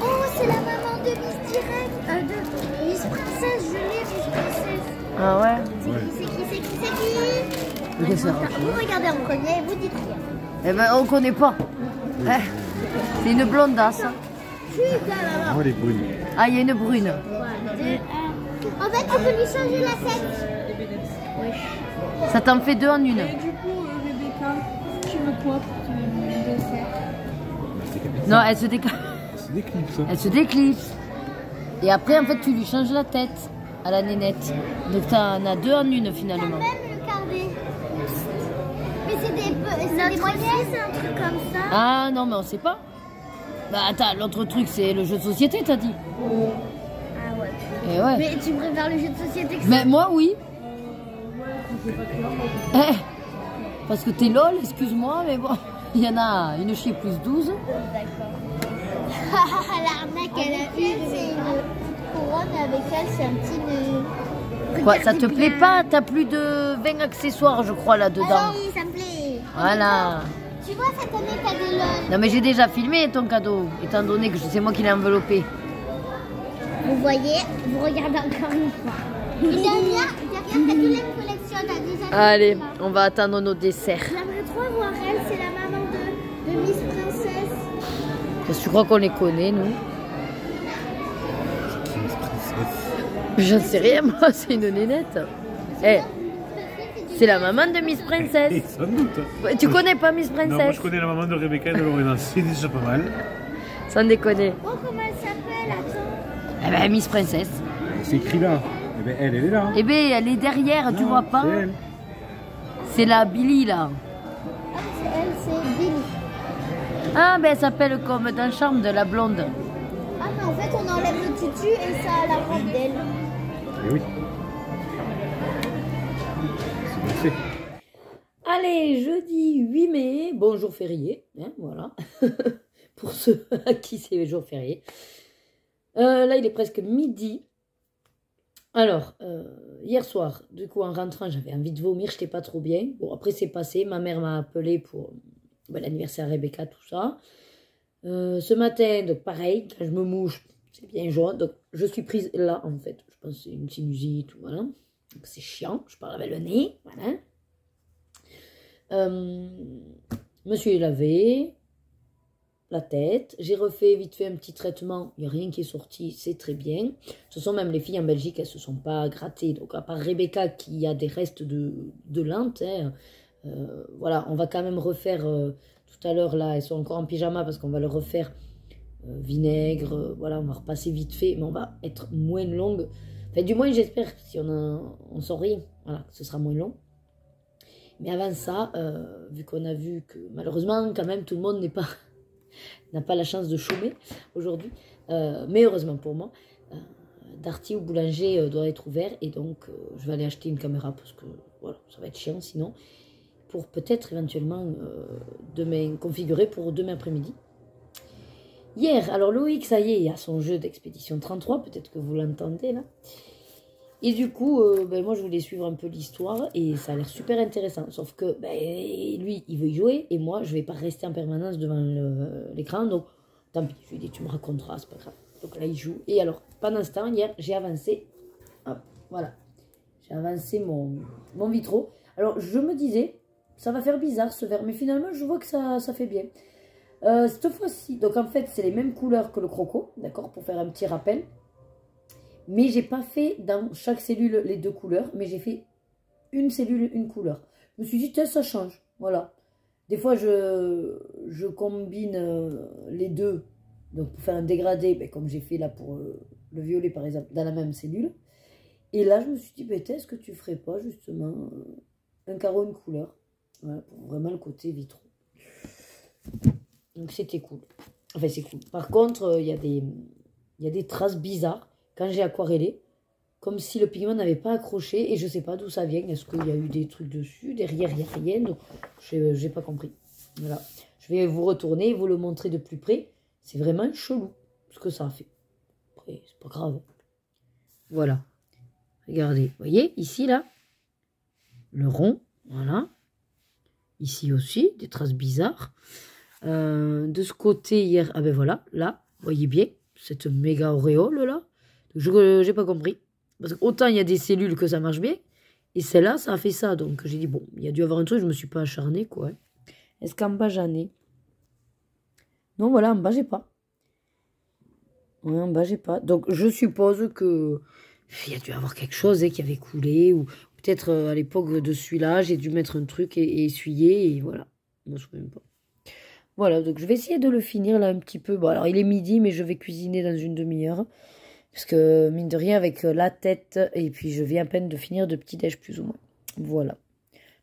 Oh, c'est la maman de Miss Direct. De Miss Princesse, je l'ai, Miss Princesse. Ah ouais? C'est qui Qu'est-ce que ça Vous regardez en premier, vous dites rien. Eh ben, on connaît pas. C'est une blondasse. Putain, Oh, les brunes. Ah, il y a une brune. 2, 1. En fait, tu peux lui changer la tête. Ça t'en fait deux en une. Et du coup, Rebecca, tu veux quoi pour ton dessert? Non, elle se décale. C'est des clips, ça. Elle se déclipse. Et après, en fait, tu lui changes la tête à la nénette. Donc, t'en as deux en une finalement. Même le carnet. Mais c'est des moyennes, c'est un truc comme ça. Ah non, mais on sait pas. Bah attends, l'autre truc, c'est le jeu de société, t'as dit. Ah ouais. Et ouais. Mais tu préfères le jeu de société que ça? Mais moi, oui. Eh, parce que t'es lol, excuse-moi, mais bon, il y en a une chez plus 12. D'accord. L'arnaque, elle a eu, c'est une couronne avec elle, c'est un petit nœud. Quoi, ça te Regardez plaît bien. pas? T'as plus de 20 accessoires, je crois, là-dedans. Ah oui, ça me plaît. Voilà. Tu vois, cette année, t'as des lol. Non, mais j'ai déjà filmé ton cadeau, étant donné que c'est moi qui l'ai enveloppé. Vous voyez, vous regardez encore une fois. Et derrière, t'as tous les collectionnes à des années. Allez, on va attendre nos desserts. J'aimerais trop voir elle, c'est la maman de Miss Princesse. Parce que tu crois qu'on les connaît, nous? Je ne sais rien, moi, c'est une nénette. Eh, c'est la maman de Miss Et Princess. sans doute. Ouais, tu connais pas Miss Non, moi Princess? je connais la maman de Rebecca et de Lorena, c'est déjà pas mal. Sans déconner. Oh, comment elle s'appelle, attends. Eh ben, Miss Princess. C'est écrit là. Eh ben, elle est là. Eh ben, elle est derrière, tu Non, vois pas? c'est elle. C'est la Billy, là. Ah, c'est elle, c'est Billy. Ah, ben, elle s'appelle comme dans Charme de la blonde. Ah, mais en fait, on enlève le tutu et ça a la robe d'elle. Eh oui. C'est bien fait. Allez, jeudi 8 mai, bon jour férié, hein, voilà, pour ceux à qui c'est jour férié. Là, il est presque midi. Alors, hier soir, du coup, en rentrant, j'avais envie de vomir, je n'étais pas trop bien. Bon, après, c'est passé, ma mère m'a appelé pour l'anniversaire de Rebecca, tout ça. Ce matin, donc pareil, quand je me mouche, c'est bien jaune, donc je suis prise là, en fait. Je pense que c'est une sinusite, voilà. Donc c'est chiant, je parle avec le nez, voilà. Me suis lavé la tête, j'ai refait vite fait un petit traitement, il n'y a rien qui est sorti, c'est très bien. Ce sont même les filles en Belgique, elles ne se sont pas grattées, donc à part Rebecca qui a des restes de lente, hein, voilà, on va quand même refaire tout à l'heure là, elles sont encore en pyjama parce qu'on va le refaire vinaigre, voilà, on va repasser vite fait, mais on va être moins longue, enfin du moins j'espère, si on sort rien, voilà, ce sera moins long. Mais avant ça, vu qu'on a vu que malheureusement, quand même, tout le monde n'a pas la chance de chômer aujourd'hui, mais heureusement pour moi, Darty ou Boulanger doit être ouvert. Et donc, je vais aller acheter une caméra parce que voilà, ça va être chiant sinon. Pour peut-être éventuellement demain configurer pour demain après-midi. Hier, alors Loïc, ça y est, il y a son jeu d'Expédition 33. Peut-être que vous l'entendez là. Et du coup, moi je voulais suivre un peu l'histoire et ça a l'air super intéressant. Sauf que lui, il veut y jouer et moi, je vais pas rester en permanence devant l'écran. Donc, tant pis, je lui ai dit, tu me raconteras, c'est pas grave. Donc là, il joue. Et alors, pendant ce temps, hier, j'ai avancé. Hop, voilà. J'ai avancé mon vitro. Alors, je me disais, ça va faire bizarre ce vert. Mais finalement, je vois que ça fait bien. Cette fois-ci, donc en fait, c'est les mêmes couleurs que le croco. D'accord, pour faire un petit rappel. Mais j'ai pas fait dans chaque cellule les 2 couleurs, mais j'ai fait une cellule, une couleur. Je me suis dit, ça change, voilà. Des fois, je combine les 2, donc pour faire un dégradé, comme j'ai fait là pour le violet par exemple, dans la même cellule. Et là, je me suis dit, est-ce que tu ferais pas justement un carreau, une couleur, voilà, pour vraiment le côté vitro. Donc c'était cool. Enfin, c'est cool. Par contre, il y a des traces bizarres. Quand j'ai aquarellé, comme si le pigment n'avait pas accroché, et je ne sais pas d'où ça vient. Est-ce qu'il y a eu des trucs dessus? Derrière, il n'y a rien, donc je n'ai pas compris. Voilà. Je vais vous retourner et vous le montrer de plus près. C'est vraiment chelou, ce que ça a fait. Après, c'est pas grave. Voilà. Regardez, vous voyez, ici, là, le rond, voilà. Ici aussi, des traces bizarres. De ce côté, hier, ah ben voilà, là, vous voyez bien, cette méga auréole, là. Je n'ai pas compris. Parce qu'autant il y a des cellules que ça marche bien. Et celle-là, ça a fait ça. Donc j'ai dit, bon, il y a dû avoir un truc, je ne me suis pas acharnée, quoi. Est-ce qu'en bas, j'en ai? Non, voilà, en bas, j'ai pas. Ouais, en bas, j'ai pas. Donc je suppose que il y a dû avoir quelque chose qui avait coulé. Ou peut-être à l'époque de celui-là, j'ai dû mettre un truc et essuyer. Et voilà. Je ne me souviens pas. Voilà, donc je vais essayer de le finir là un petit peu. Bon, alors il est midi, mais je vais cuisiner dans une demi-heure. Parce que, mine de rien, avec la tête, et puis je viens à peine de finir de petit-déj plus ou moins. Voilà.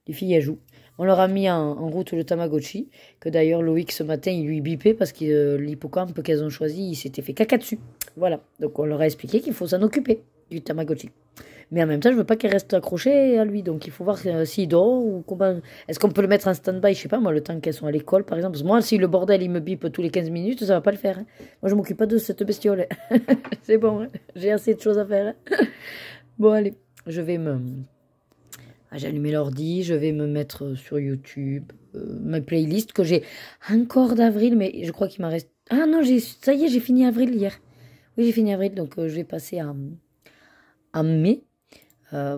Les filles, elles jouent. On leur a mis en route le Tamagotchi, que d'ailleurs Loïc, ce matin, il lui bipait parce que l'hippocampe qu'elles ont choisi, il s'était fait caca dessus. Voilà. Donc on leur a expliqué qu'il faut s'en occuper du Tamagotchi. Mais en même temps, je veux pas qu'elle reste accrochée à lui. Donc il faut voir s'il dort ou comment. Est-ce qu'on peut le mettre en stand-by, je sais pas moi, le temps qu'elles sont à l'école par exemple. Parce que moi, si le bordel il me bipe tous les 15 minutes, ça va pas le faire. Hein. Moi, je m'occupe pas de cette bestiole. C'est bon, hein. J'ai assez de choses à faire. Hein. Bon, allez, je vais j'ai allumé l'ordi, je vais me mettre sur YouTube ma playlist que j'ai encore d'avril, mais je crois qu'il m'en reste. Ah non, ça y est, j'ai fini avril hier. Oui, j'ai fini avril, donc je vais passer à mai.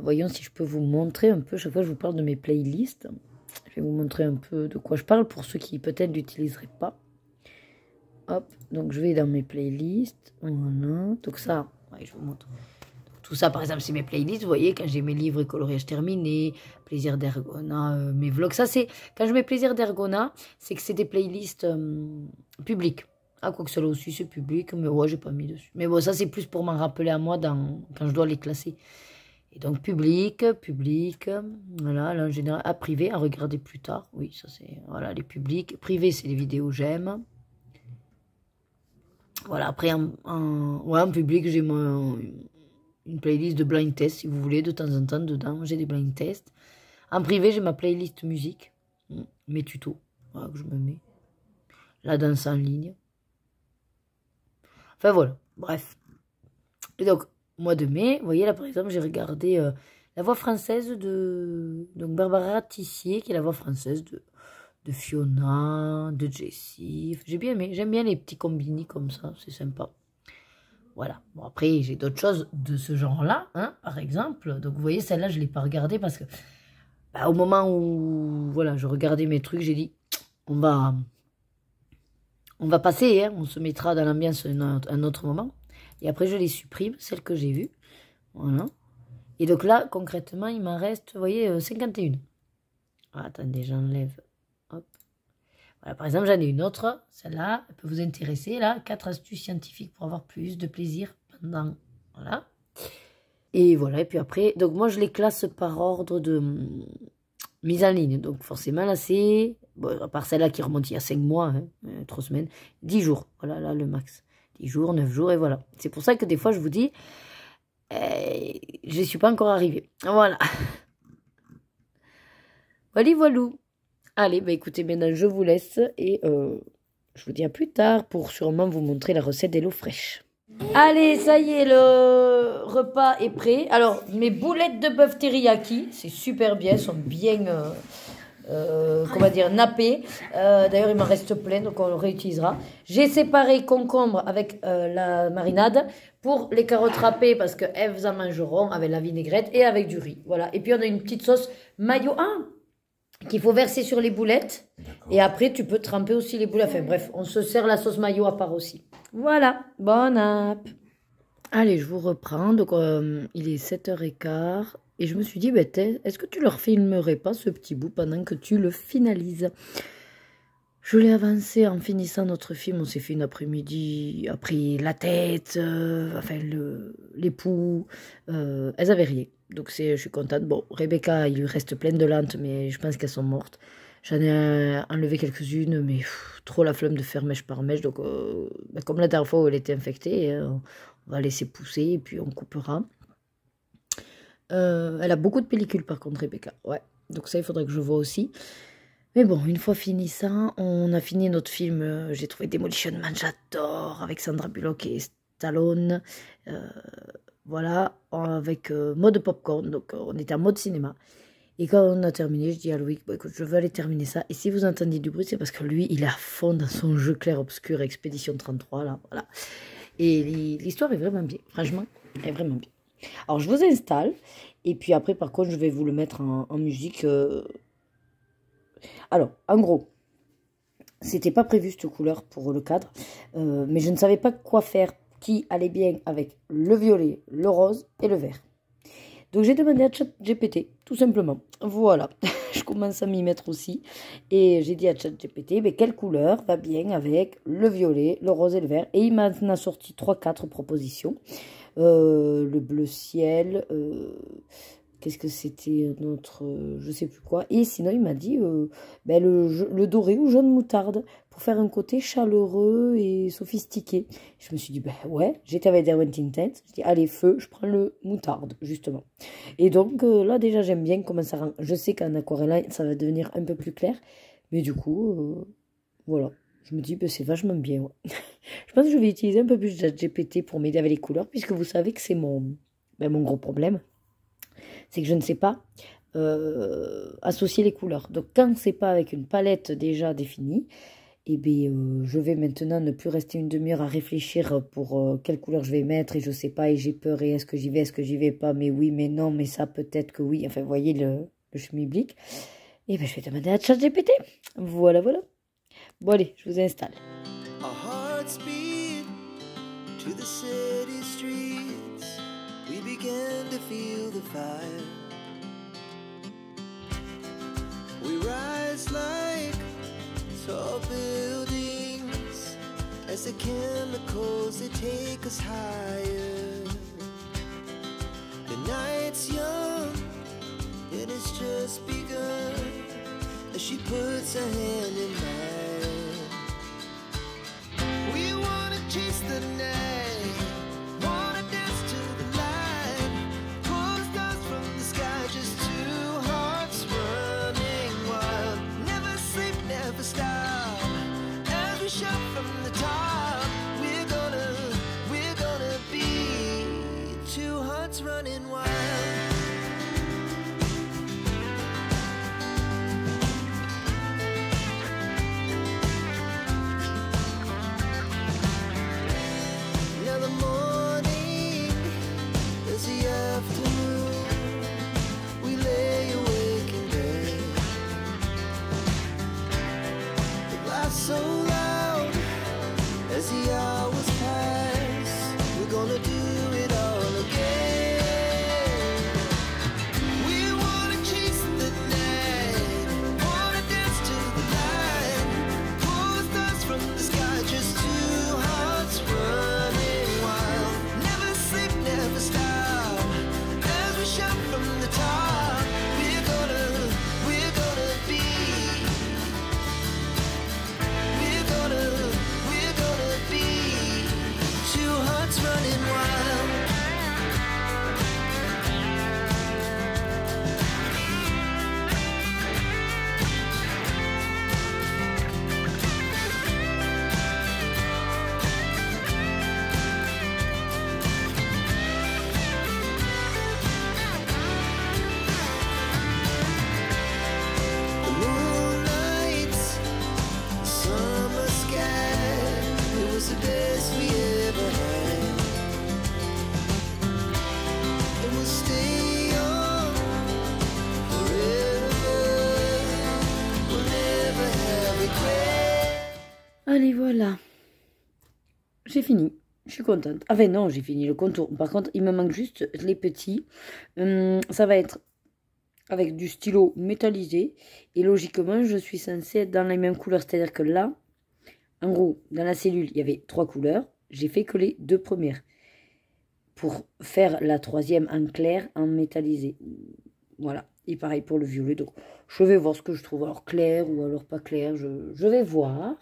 Voyons si je peux vous montrer un peu. Chaque fois, je vous parle de mes playlists. Je vais vous montrer un peu de quoi je parle pour ceux qui peut-être l'utiliseraient pas. Hop, donc je vais dans mes playlists. Voilà, donc ça, ouais, je vous montre. Donc, tout ça, par exemple, c'est mes playlists. Vous voyez, quand j'ai mes livres et coloriages terminés, plaisir d'Ergona, mes vlogs. Ça, c'est quand je mets plaisir d'Ergona, c'est que c'est des playlists publiques. Ah, quoi que cela aussi, c'est public, mais ouais, j'ai pas mis dessus. Mais bon, ça, c'est plus pour m'en rappeler à moi quand je dois les classer. Et donc, public, voilà, là, en général, à privé, à regarder plus tard. Oui, ça, c'est, voilà, les publics. Privé, c'est les vidéos j'aime. Voilà, après, en public, j'ai une playlist de blind test, si vous voulez, de temps en temps, dedans, j'ai des blind tests. En privé, j'ai ma playlist musique, mes tutos, voilà, que je me mets. La danse en ligne. Enfin, voilà, bref. Et donc, mois de mai, vous voyez là par exemple, j'ai regardé la voix française de donc Barbara Tissier, qui est la voix française de Fiona, de Jessie. J'ai bien aimé, j'aime bien les petits combini comme ça, c'est sympa. Voilà, bon après j'ai d'autres choses de ce genre-là, hein, par exemple. Donc vous voyez, celle-là je ne l'ai pas regardée parce que au moment où voilà, je regardais mes trucs, j'ai dit on va passer, hein, on se mettra dans l'ambiance un autre moment. Et après, je les supprime, celles que j'ai vues. Voilà. Et donc là, concrètement, il m'en reste, vous voyez, 51. Ah, attendez, j'enlève. Hop. Voilà, par exemple, j'en ai une autre. Celle-là, elle peut vous intéresser. Là, 4 astuces scientifiques pour avoir plus de plaisir pendant. Voilà. Et voilà, et puis après, donc moi, je les classe par ordre de mise en ligne. Donc forcément, là, c'est, bon, à part celle-là qui remonte il y a 5 mois, hein, 3 semaines, 10 jours. Voilà, là, le max. 10 jours, 9 jours, et voilà. C'est pour ça que des fois, je vous dis, je ne suis pas encore arrivée. Voilà. Voilà, voilou. Allez, bah écoutez, maintenant je vous laisse et je vous dis à plus tard pour sûrement vous montrer la recette des HelloFresh. Allez, ça y est, le repas est prêt. Alors, mes boulettes de bœuf teriyaki, c'est super bien, elles sont bien, comment dire, nappées. D'ailleurs, il m'en reste plein, donc on le réutilisera. J'ai séparé concombre avec la marinade pour les carottes râpées parce qu'elles en mangeront avec la vinaigrette et avec du riz. Voilà. Et puis, on a une petite sauce mayo qu'il faut verser sur les boulettes. Et après, tu peux tremper aussi les boulettes. Enfin bref, on se sert la sauce mayo à part aussi. Voilà, bon app. Allez, je vous reprends. Donc, il est 7h15. Et je me suis dit, est-ce que tu leur filmerais pas ce petit bout pendant que tu le finalises? Je l'ai avancé en finissant notre film. On s'est fait une après-midi, a pris la tête, enfin les poux. Elles avaient rien. Donc je suis contente. Bon, Rebecca, il lui reste plein de lentes, mais je pense qu'elles sont mortes. J'en ai enlevé quelques-unes, mais trop la flemme de faire mèche par mèche. Donc, comme la dernière fois où elle était infectée, on va laisser pousser et puis on coupera. Elle a beaucoup de pellicules par contre, Rebecca. Ouais, donc ça, il faudrait que je vois aussi. Mais bon, une fois fini ça, on a fini notre film. J'ai trouvé Demolition Man, j'adore, avec Sandra Bullock et Stallone. Voilà, avec mode popcorn. Donc, on était en mode cinéma. Et quand on a terminé, je dis à Loïc, bon, écoute, je veux aller terminer ça. Et si vous entendez du bruit, c'est parce que lui, il est à fond dans son jeu clair-obscur, Expédition 33, là, voilà. Et l'histoire est vraiment bien, franchement, elle est vraiment bien. Alors, je vous installe, et puis après, par contre, je vais vous le mettre en musique. Alors, en gros, c'était pas prévu cette couleur pour le cadre, mais je ne savais pas quoi faire, qui allait bien avec le violet, le rose et le vert. Donc, j'ai demandé à ChatGPT, tout simplement. Voilà, je commence à m'y mettre aussi. Et j'ai dit à ChatGPT, mais quelle couleur va bien avec le violet, le rose et le vert? Et il m'en a sorti 3-4 propositions. Le bleu ciel, qu'est-ce que c'était notre, je sais plus quoi. Et sinon, il m'a dit le doré ou jaune moutarde pour faire un côté chaleureux et sophistiqué. Je me suis dit, ouais, j'étais avec Derwent Intense. Je dis, allez, feu, je prends le moutarde, justement. Et donc, là, déjà, j'aime bien comment ça rend. Je sais qu'en aquarelle, ça va devenir un peu plus clair. Mais du coup, voilà. Je me dis, c'est vachement bien. Ouais. Je pense que je vais utiliser un peu plus de GPT pour m'aider avec les couleurs, puisque vous savez que c'est mon gros problème. C'est que je ne sais pas associer les couleurs. Donc, quand c'est pas avec une palette déjà définie, je vais maintenant ne plus rester une demi-heure à réfléchir pour quelle couleur je vais mettre, et je sais pas, et j'ai peur, et est-ce que j'y vais pas, mais oui, mais non, mais ça peut-être que oui. Enfin, vous voyez le schmilblick. Et je vais demander à ChatGPT. Voilà, voilà. Bon, allez, je vous installe. Our hearts beat to the city streets. We began to feel the fire. We rise like tall buildings as the chemicals, they take us higher. The night's young and it's just begun as she puts her hand in mine. We wanna chase the night, wanna dance to the light, pull the stars from the sky, just two hearts running wild. Never sleep, never stop, as we shout from the top. We're gonna be two hearts running wild. So loud as the hours pass, we're gonna do it all again. We wanna chase the night, wanna dance to the light, pull the stars from the sky, just two hearts running wild. Never sleep, never stop, as we shout from the top. We're gonna be running wild. c'est fini. Je suis contente. Enfin non, j'ai fini le contour. Par contre, il me manque juste les petits. Ça va être avec du stylo métallisé. Et logiquement, je suis censée être dans les mêmes couleurs. C'est-à-dire que là, en gros, dans la cellule, il y avait 3 couleurs. J'ai fait que les 2 premières. Pour faire la 3e en clair, en métallisé. Voilà. Et pareil pour le violet. Donc, je vais voir ce que je trouve. Alors, clair ou alors pas clair. Je vais voir.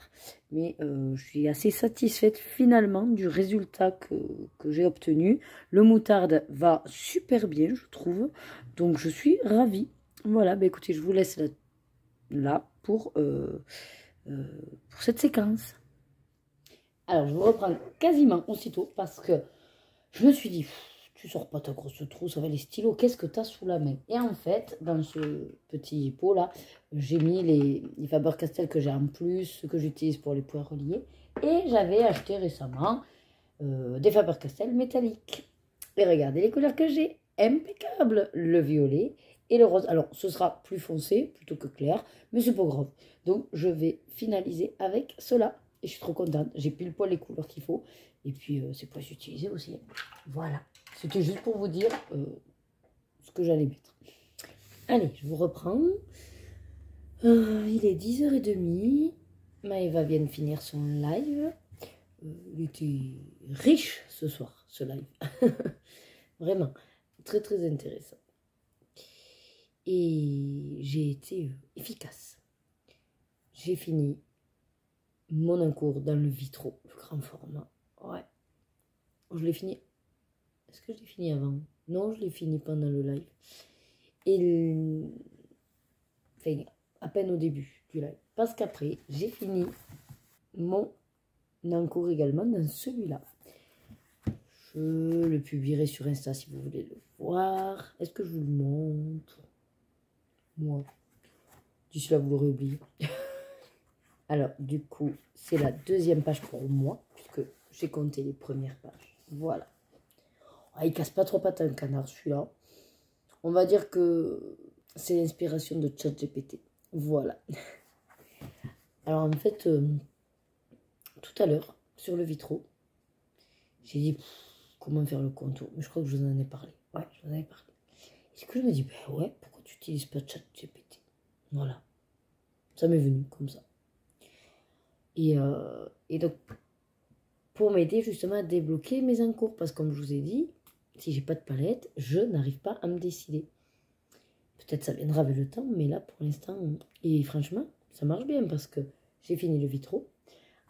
Mais je suis assez satisfaite finalement du résultat que j'ai obtenu. Le moutarde va super bien, je trouve. Donc, je suis ravie. Voilà. Bah, écoutez, je vous laisse là pour cette séquence. Alors, je vous reprends quasiment aussitôt parce que je me suis dit... Tu sors pas ta grosse trousse avec les stylos, qu'est-ce que tu as sous la main? Et en fait, dans ce petit pot là, j'ai mis les Faber-Castell que j'ai en plus, que j'utilise pour les points reliés. Et j'avais acheté récemment des Faber-Castell métalliques. Et regardez les couleurs que j'ai, impeccable, le violet et le rose. Alors, ce sera plus foncé plutôt que clair, mais c'est pas grave. Donc, je vais finaliser avec cela. Et je suis trop contente, j'ai pile poil les couleurs qu'il faut. Et puis, c'est pour les utiliser aussi. Voilà. C'était juste pour vous dire ce que j'allais mettre. Allez, je vous reprends. Il est 10h30. Maëva vient de finir son live. Il était riche ce soir, ce live. Vraiment, très très intéressant. Et j'ai été efficace. J'ai fini mon encours dans le vitro, le grand format. Ouais. Je l'ai fini. Est-ce que je l'ai fini avant? Non, je l'ai fini pendant le live. Et enfin, à peine au début du live. Parce qu'après, j'ai fini mon encours également dans celui-là. Je le publierai sur Insta si vous voulez le voir. Est-ce que je vous le montre? Moi. D'ici là, vous l'aurez oublié. Alors, du coup, c'est la 2e page pour moi, puisque j'ai compté les premières pages. Voilà. Ah, il casse pas trop pattes un canard, celui-là. On va dire que c'est l'inspiration de ChatGPT. Voilà. Alors, en fait, tout à l'heure, sur le vitro, j'ai dit comment faire le contour. Mais je crois que je vous en ai parlé. Ouais, je vous en ai parlé. Et du coup, je me dis, ben ouais, pourquoi tu n'utilises pas ChatGPT? Voilà. Ça m'est venu comme ça. Et donc, pour m'aider justement à débloquer mes encours. Parce que comme je vous ai dit, si j'ai pas de palette, je n'arrive pas à me décider. Peut-être ça viendra avec le temps, mais là, pour l'instant... Et franchement, ça marche bien parce que j'ai fini le vitro.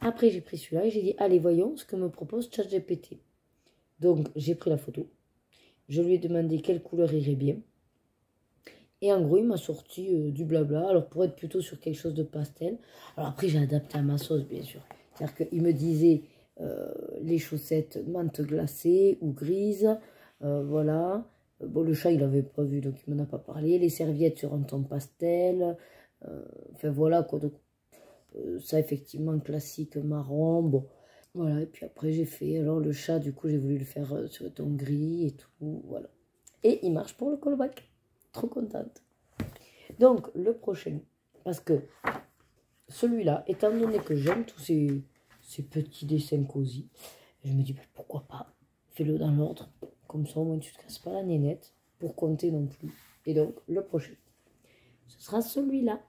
Après, j'ai pris celui-là et j'ai dit, allez, voyons ce que me propose ChatGPT. Donc, j'ai pris la photo. Je lui ai demandé quelle couleur irait bien. Et en gros, il m'a sorti du blabla. Alors, pour être plutôt sur quelque chose de pastel. Alors après, j'ai adapté à ma sauce, bien sûr. C'est-à-dire qu'il me disait les chaussettes menthe glacée ou grises. Voilà. Bon, le chat, il n'avait pas vu, donc il m'en a pas parlé. Les serviettes sur un ton pastel. Enfin, voilà, quoi. Donc, ça, effectivement, classique, marron. Bon, voilà. Et puis après, j'ai fait... Alors, le chat, du coup, j'ai voulu le faire sur un ton gris et tout. Voilà. Et il marche pour le callback. Trop contente. Donc, le prochain. Parce que celui-là, étant donné que j'aime tous ces petits dessins cosy, je me dis, bah, pourquoi pas, fais-le dans l'ordre. Comme ça, au moins, tu ne te casses pas la nénette pour compter non plus. Et donc, le prochain, ce sera celui-là.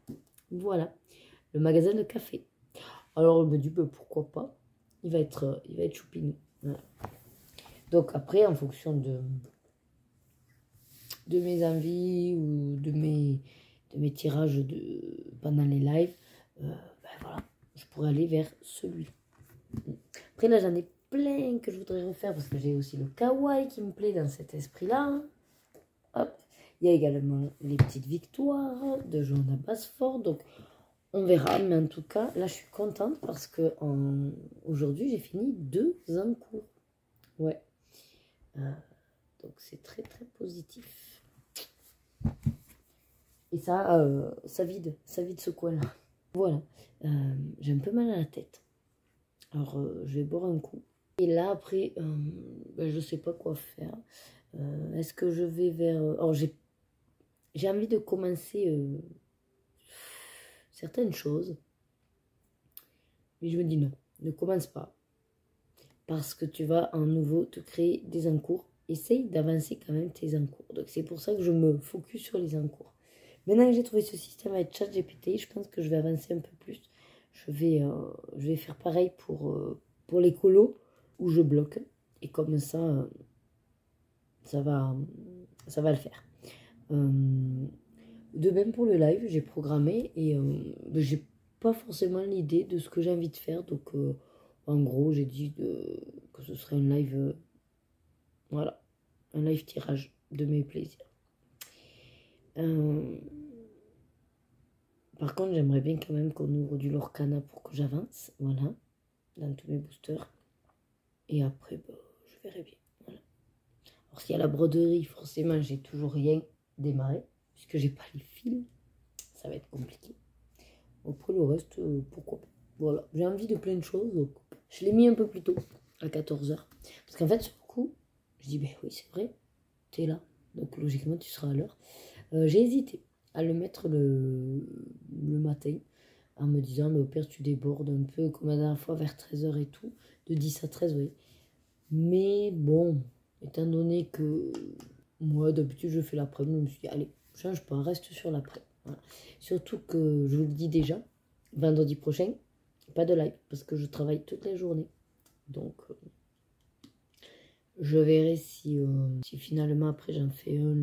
Voilà. Le magasin de café. Alors, je me dis, bah, pourquoi pas. Il va être choupinou. Voilà. Donc, après, en fonction de mes envies ou de mes tirages pendant les lives, ben voilà, je pourrais aller vers celui. Après, là, j'en ai plein que je voudrais refaire parce que j'ai aussi le kawaii qui me plaît dans cet esprit-là. Hop. Il y a également les petites victoires de Johanna Basford. Donc, on verra. Mais en tout cas, là, je suis contente parce que aujourd'hui, j'ai fini 2 encours. Ouais. Donc, c'est très, très positif. Et ça vide ce coin-là. Voilà. J'ai un peu mal à la tête. Alors, je vais boire un coup. Et là, après, ben, je ne sais pas quoi faire. Est-ce que je vais vers... alors, j'ai envie de commencer certaines choses. Mais je me dis non, ne commence pas. parce que tu vas à nouveau te créer des encours. Essaye d'avancer quand même tes encours. Donc c'est pour ça que je me focus sur les encours. Maintenant que j'ai trouvé ce système avec ChatGPT, je pense que je vais avancer un peu plus. Je vais faire pareil pour les colos où je bloque. Et comme ça, ça va le faire. De même pour le live, j'ai programmé et j'ai pas forcément l'idée de ce que j'ai envie de faire. Donc en gros, j'ai dit que ce serait un live, voilà, un live tirage de mes plaisirs. Par contre, j'aimerais bien quand même qu'on ouvre du Lorcana pour que j'avance, voilà, dans tous mes boosters. Et après, bah, je verrai bien. Voilà. Alors s'il y a la broderie, forcément, j'ai toujours rien démarré, puisque j'ai pas les fils. Ça va être compliqué. Après le reste, pourquoi pas. Voilà, j'ai envie de plein de choses. Donc je l'ai mis un peu plus tôt, à 14 h. Parce qu'en fait, sur le coup, je dis, ben oui, c'est vrai, t'es là. Donc logiquement, tu seras à l'heure. J'ai hésité à le mettre le matin, en me disant, mais au pire, tu débordes un peu, comme la dernière fois, vers 13 h et tout. De 10 à 13, oui. Mais bon, étant donné que moi, d'habitude, je fais l'après-midi, je me suis dit, allez, change pas, reste sur l'après. Voilà. Surtout que, je vous le dis déjà, vendredi prochain, pas de live, parce que je travaille toute la journée. Donc, je verrai si finalement, après, j'en fais un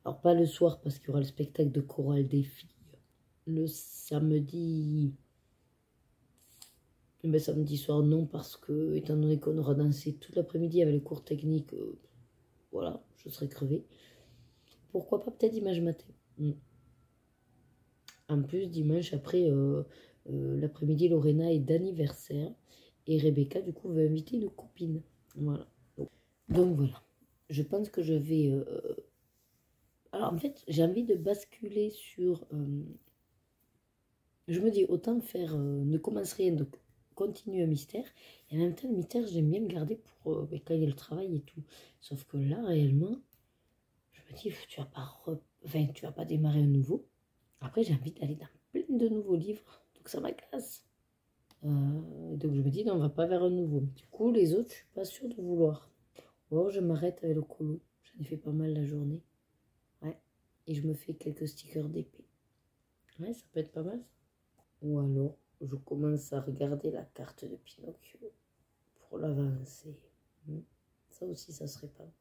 Alors, pas le soir, parce qu'il y aura le spectacle de chorale des filles. Le samedi... Ben, samedi soir, non, parce que, étant donné qu'on aura dansé toute l'après-midi avec les cours techniques, voilà, je serai crevée. Pourquoi pas peut-être dimanche matin. En plus, dimanche, après, l'après-midi, Lorena est d'anniversaire. Et Rebecca, du coup, va inviter une copine. Voilà. Donc, voilà. Je pense que je vais... Alors, en fait, j'ai envie de basculer sur... Je me dis, autant faire... ne commence rien, donc continue un mystère. Et en même temps, le mystère, j'aime bien le garder pour quand il y a le travail et tout. Sauf que là, réellement, je me dis, tu vas pas démarrer un nouveau. Après, j'ai envie d'aller dans plein de nouveaux livres. Donc, ça m'agace. Donc, je me dis, non, on va pas vers un nouveau. Du coup, les autres, je suis pas sûre de vouloir. Oh, je m'arrête avec le colo. J'en ai fait pas mal la journée. Ouais. Et je me fais quelques stickers d'épée. Ouais, ça peut être pas mal, ça. Ou alors, je commence à regarder la carte de Pinocchio pour l'avancer. Ça aussi, ça serait pas mal.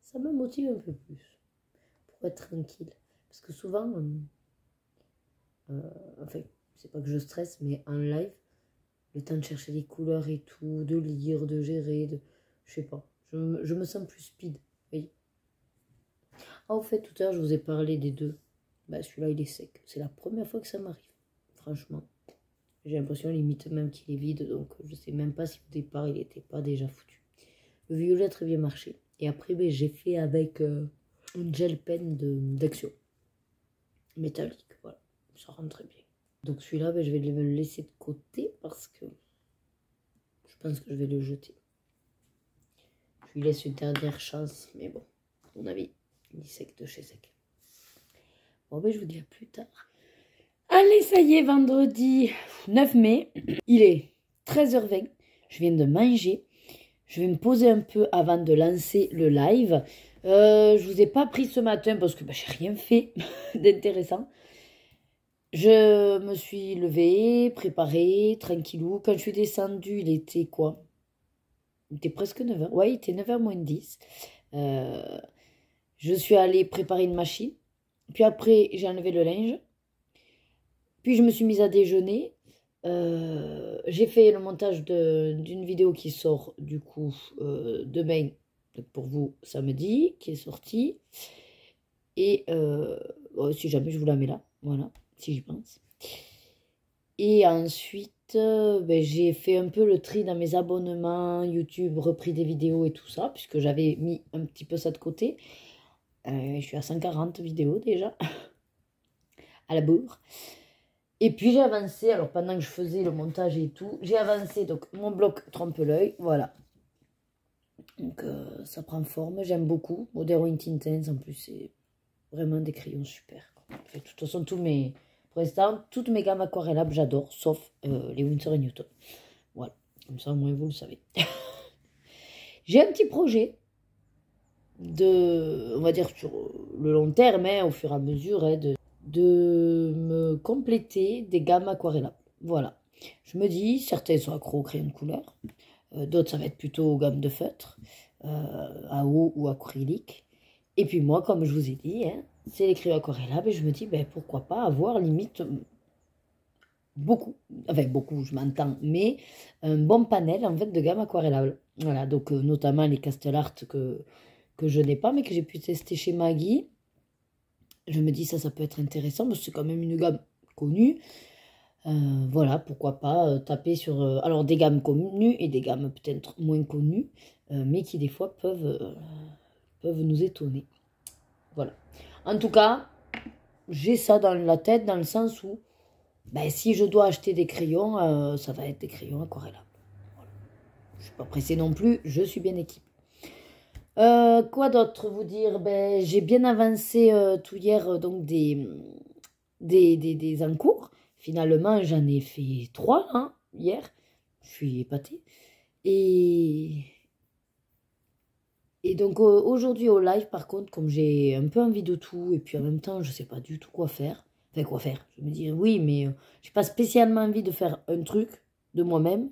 Ça me motive un peu plus pour être tranquille. Parce que souvent, enfin, c'est pas que je stresse, mais en live, le temps de chercher les couleurs et tout, de lire, de gérer, je sais pas. Je me sens plus speed, oui. Ah, au fait, tout à l'heure, je vous ai parlé des deux. Bah, celui-là, il est sec. C'est la première fois que ça m'arrive. Franchement, j'ai l'impression limite même qu'il est vide, donc je sais même pas si au départ il n'était pas déjà foutu. Le violet a très bien marché. Et après, ben, j'ai fait avec un gel pen d'Action métallique. Voilà, ça rentre très bien. Donc celui-là, ben, je vais le laisser de côté parce que je pense que je vais le jeter. Je lui laisse une dernière chance, mais bon, à mon avis, il est sec de chez sec. Bon, ben, je vous dis à plus tard. Allez, ça y est, vendredi 9 mai, il est 13 h 20, je viens de manger, je vais me poser un peu avant de lancer le live. Je vous ai pas pris ce matin parce que j'ai rien fait d'intéressant. Je me suis levée, préparée, tranquillou. Quand je suis descendue, il était quoi? Il était presque 9 h. Ouais, il était 9 h moins 10. Je suis allée préparer une machine. Puis après, j'ai enlevé le linge. Puis je me suis mise à déjeuner. J'ai fait le montage d'une vidéo qui sort du coup demain, pour vous samedi, qui est sortie. Et si jamais je vous la mets là, voilà, si j'y pense. Et ensuite, j'ai fait un peu le tri dans mes abonnements, YouTube, repris des vidéos et tout ça, puisque j'avais mis un petit peu ça de côté. Je suis à 140 vidéos déjà, à la bourre. Et puis j'ai avancé, alors pendant que je faisais le montage et tout, j'ai avancé donc mon bloc trompe-l'œil, voilà. Donc ça prend forme, j'aime beaucoup. Modern Wint Intense, en plus c'est vraiment des crayons super. Enfin, de toute façon, pour l'instant, toutes mes gammes aquarellables, j'adore, sauf les Winsor & Newton. Voilà, Comme ça, au moins, vous le savez. J'ai un petit projet de, on va dire, sur le long terme, hein, au fur et à mesure, hein, de me compléter des gammes aquarellables. Voilà. Je me dis, certains sont accros au crayon de couleur, d'autres, ça va être plutôt aux gammes de feutre, à eau ou acrylique. Et puis moi, comme je vous ai dit, hein, c'est les crayons aquarellables et je me dis, ben, pourquoi pas avoir limite beaucoup, enfin beaucoup, je m'entends, mais un bon panel en fait de gamme aquarellable. Voilà, donc notamment les Castle Art que je n'ai pas, mais que j'ai pu tester chez Maggie. Je me dis, ça peut être intéressant, parce que c'est quand même une gamme connue. Voilà, pourquoi pas taper sur alors des gammes connues et des gammes peut-être moins connues, mais qui des fois peuvent nous étonner. Voilà. En tout cas, j'ai ça dans la tête, dans le sens où ben, si je dois acheter des crayons, ça va être des crayons aquarellables. Voilà. Je ne suis pas pressée non plus, je suis bien équipée. Quoi d'autre vous dire? Ben, j'ai bien avancé tout hier donc des encours. Finalement, j'en ai fait 3 hein, hier. Je suis épatée. Et donc aujourd'hui au live, par contre, comme j'ai un peu envie de tout, et puis en même temps, je ne sais pas du tout quoi faire. Enfin, quoi faire? Je me dis oui, mais je n'ai pas spécialement envie de faire un truc de moi-même.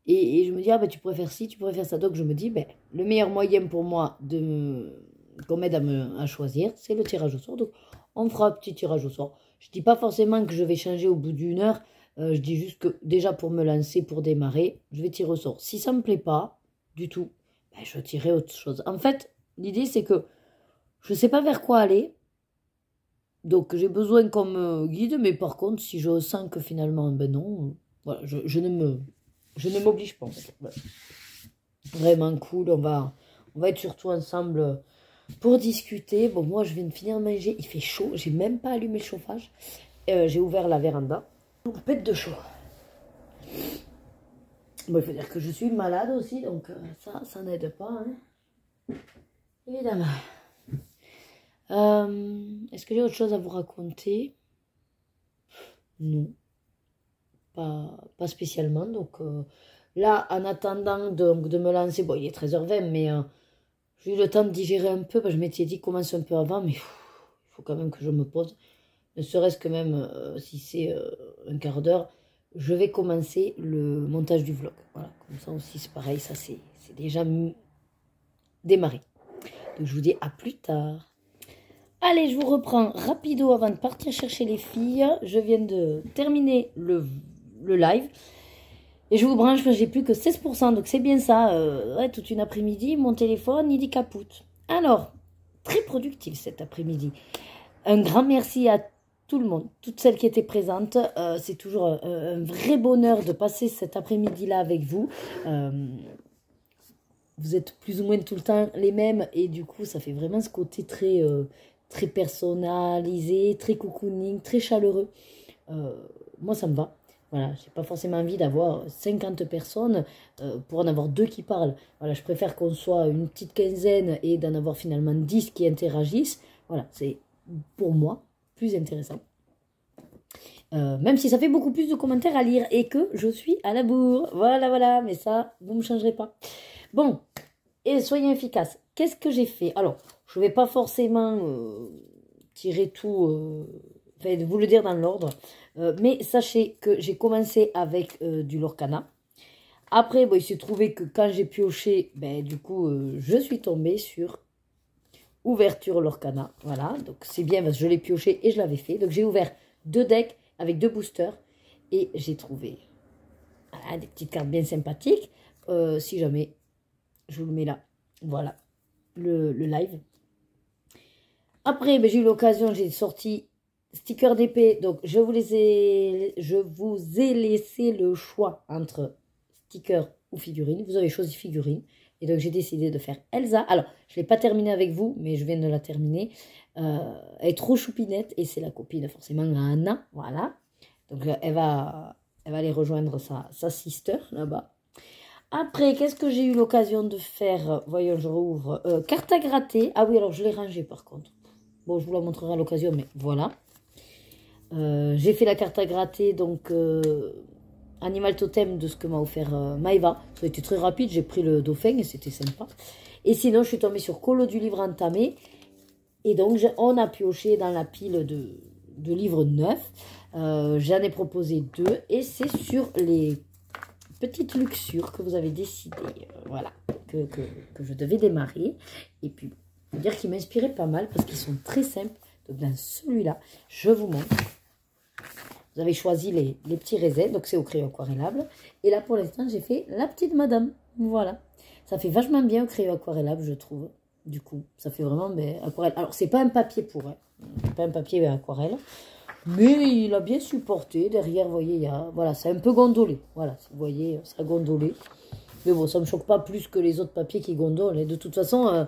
Et je me dis, ah ben tu pourrais faire ci, tu pourrais faire ça. Donc je me dis, ben, le meilleur moyen pour moi qu'on m'aide à choisir, c'est le tirage au sort. Donc on fera un petit tirage au sort. Je ne dis pas forcément que je vais changer au bout d'une heure. Je dis juste que déjà pour me lancer, pour démarrer, je vais tirer au sort. Si ça ne me plaît pas du tout, ben, je tirerai autre chose. En fait, l'idée c'est que je ne sais pas vers quoi aller. Donc j'ai besoin qu'on me guide. Mais par contre, si je sens que finalement, ben non, voilà, je ne m'oblige pas en fait. Voilà. Vraiment cool, on va être surtout ensemble pour discuter. Bon, moi je viens de finir de manger, il fait chaud, j'ai même pas allumé le chauffage. J'ai ouvert la véranda, on pète de chaud. Bon, il faut dire que je suis malade aussi, donc ça n'aide pas, hein. Évidemment. Est-ce que j'ai autre chose à vous raconter? Non. Pas spécialement, donc là en attendant de me lancer, bon il est 13h20 mais j'ai eu le temps de digérer un peu, parce que je m'étais dit commence un peu avant, mais il faut quand même que je me pose, ne serait-ce que même si c'est un quart d'heure, je vais commencer le montage du vlog, voilà, comme ça aussi c'est pareil, ça c'est déjà démarré, donc je vous dis à plus tard. Allez, je vous reprends rapido avant de partir chercher les filles, je viens de terminer le live et je vous branche parce que j'ai plus que 16%, donc c'est bien ça. Ouais, toute une après-midi, mon téléphone il dit capoute. Alors, très productif cet après-midi. Un grand merci à tout le monde, toutes celles qui étaient présentes. C'est toujours un vrai bonheur de passer cet après-midi là avec vous. Vous êtes plus ou moins tout le temps les mêmes et du coup ça fait vraiment ce côté très personnalisé, très cocooning, très chaleureux. Moi ça me va. Voilà, j'ai pas forcément envie d'avoir 50 personnes pour en avoir 2 qui parlent. Voilà, je préfère qu'on soit une petite quinzaine et d'en avoir finalement 10 qui interagissent. Voilà, c'est pour moi plus intéressant. Même si ça fait beaucoup plus de commentaires à lire et que je suis à la bourre. Voilà, mais ça, vous ne me changerez pas. Bon, et soyez efficaces. Qu'est-ce que j'ai fait? Alors, je ne vais pas forcément tirer tout, enfin, vous le dire dans l'ordre. Mais sachez que j'ai commencé avec du Lorcana. Après, bon, il s'est trouvé que quand j'ai pioché, ben, du coup, je suis tombée sur ouverture Lorcana. Voilà, donc c'est bien parce que je l'ai pioché et je l'avais fait. Donc j'ai ouvert 2 decks avec 2 boosters et j'ai trouvé voilà, des petites cartes bien sympathiques. Si jamais, je vous le mets là. Voilà, le live. Après, ben, j'ai eu l'occasion, j'ai sorti sticker d'épée, donc je vous ai laissé le choix entre sticker ou figurine. Vous avez choisi figurine. Et donc j'ai décidé de faire Elsa. Alors, je ne l'ai pas terminée avec vous, mais je viens de la terminer. Elle est trop choupinette et c'est la copine forcément à Anna. Voilà. Donc elle va aller rejoindre sa sister là-bas. Après, qu'est-ce que j'ai eu l'occasion de faire? Voyons, je rouvre. Carte à gratter. Ah oui, alors je l'ai rangée par contre. Bon, je vous la montrerai à l'occasion, mais voilà. J'ai fait la carte à gratter, donc animal totem de ce que m'a offert Maëva. Ça a été très rapide, j'ai pris le dauphin et c'était sympa. Et sinon, je suis tombée sur Colo du livre entamé. Et donc, on a pioché dans la pile de livres neufs. J'en ai proposé 2 et c'est sur les petites luxures que vous avez décidé, voilà, que je devais démarrer. Et puis, faut dire qu'ils m'inspiraient pas mal parce qu'ils sont très simples. Donc, dans celui-là, je vous montre. Vous avez choisi les petits raisins, donc c'est au crayon aquarellable. Et là, pour l'instant, j'ai fait la petite madame. Voilà. Ça fait vachement bien au crayon aquarellable, je trouve. Du coup, ça fait vraiment aquarelle. Alors, c'est pas un papier pour, hein. C'est pas un papier aquarelle. Mais il a bien supporté. Derrière, vous voyez, il y a... Voilà, c'est un peu gondolé. Voilà, vous voyez, ça a gondolé. Mais bon, ça ne me choque pas plus que les autres papiers qui gondolent. Et de toute façon,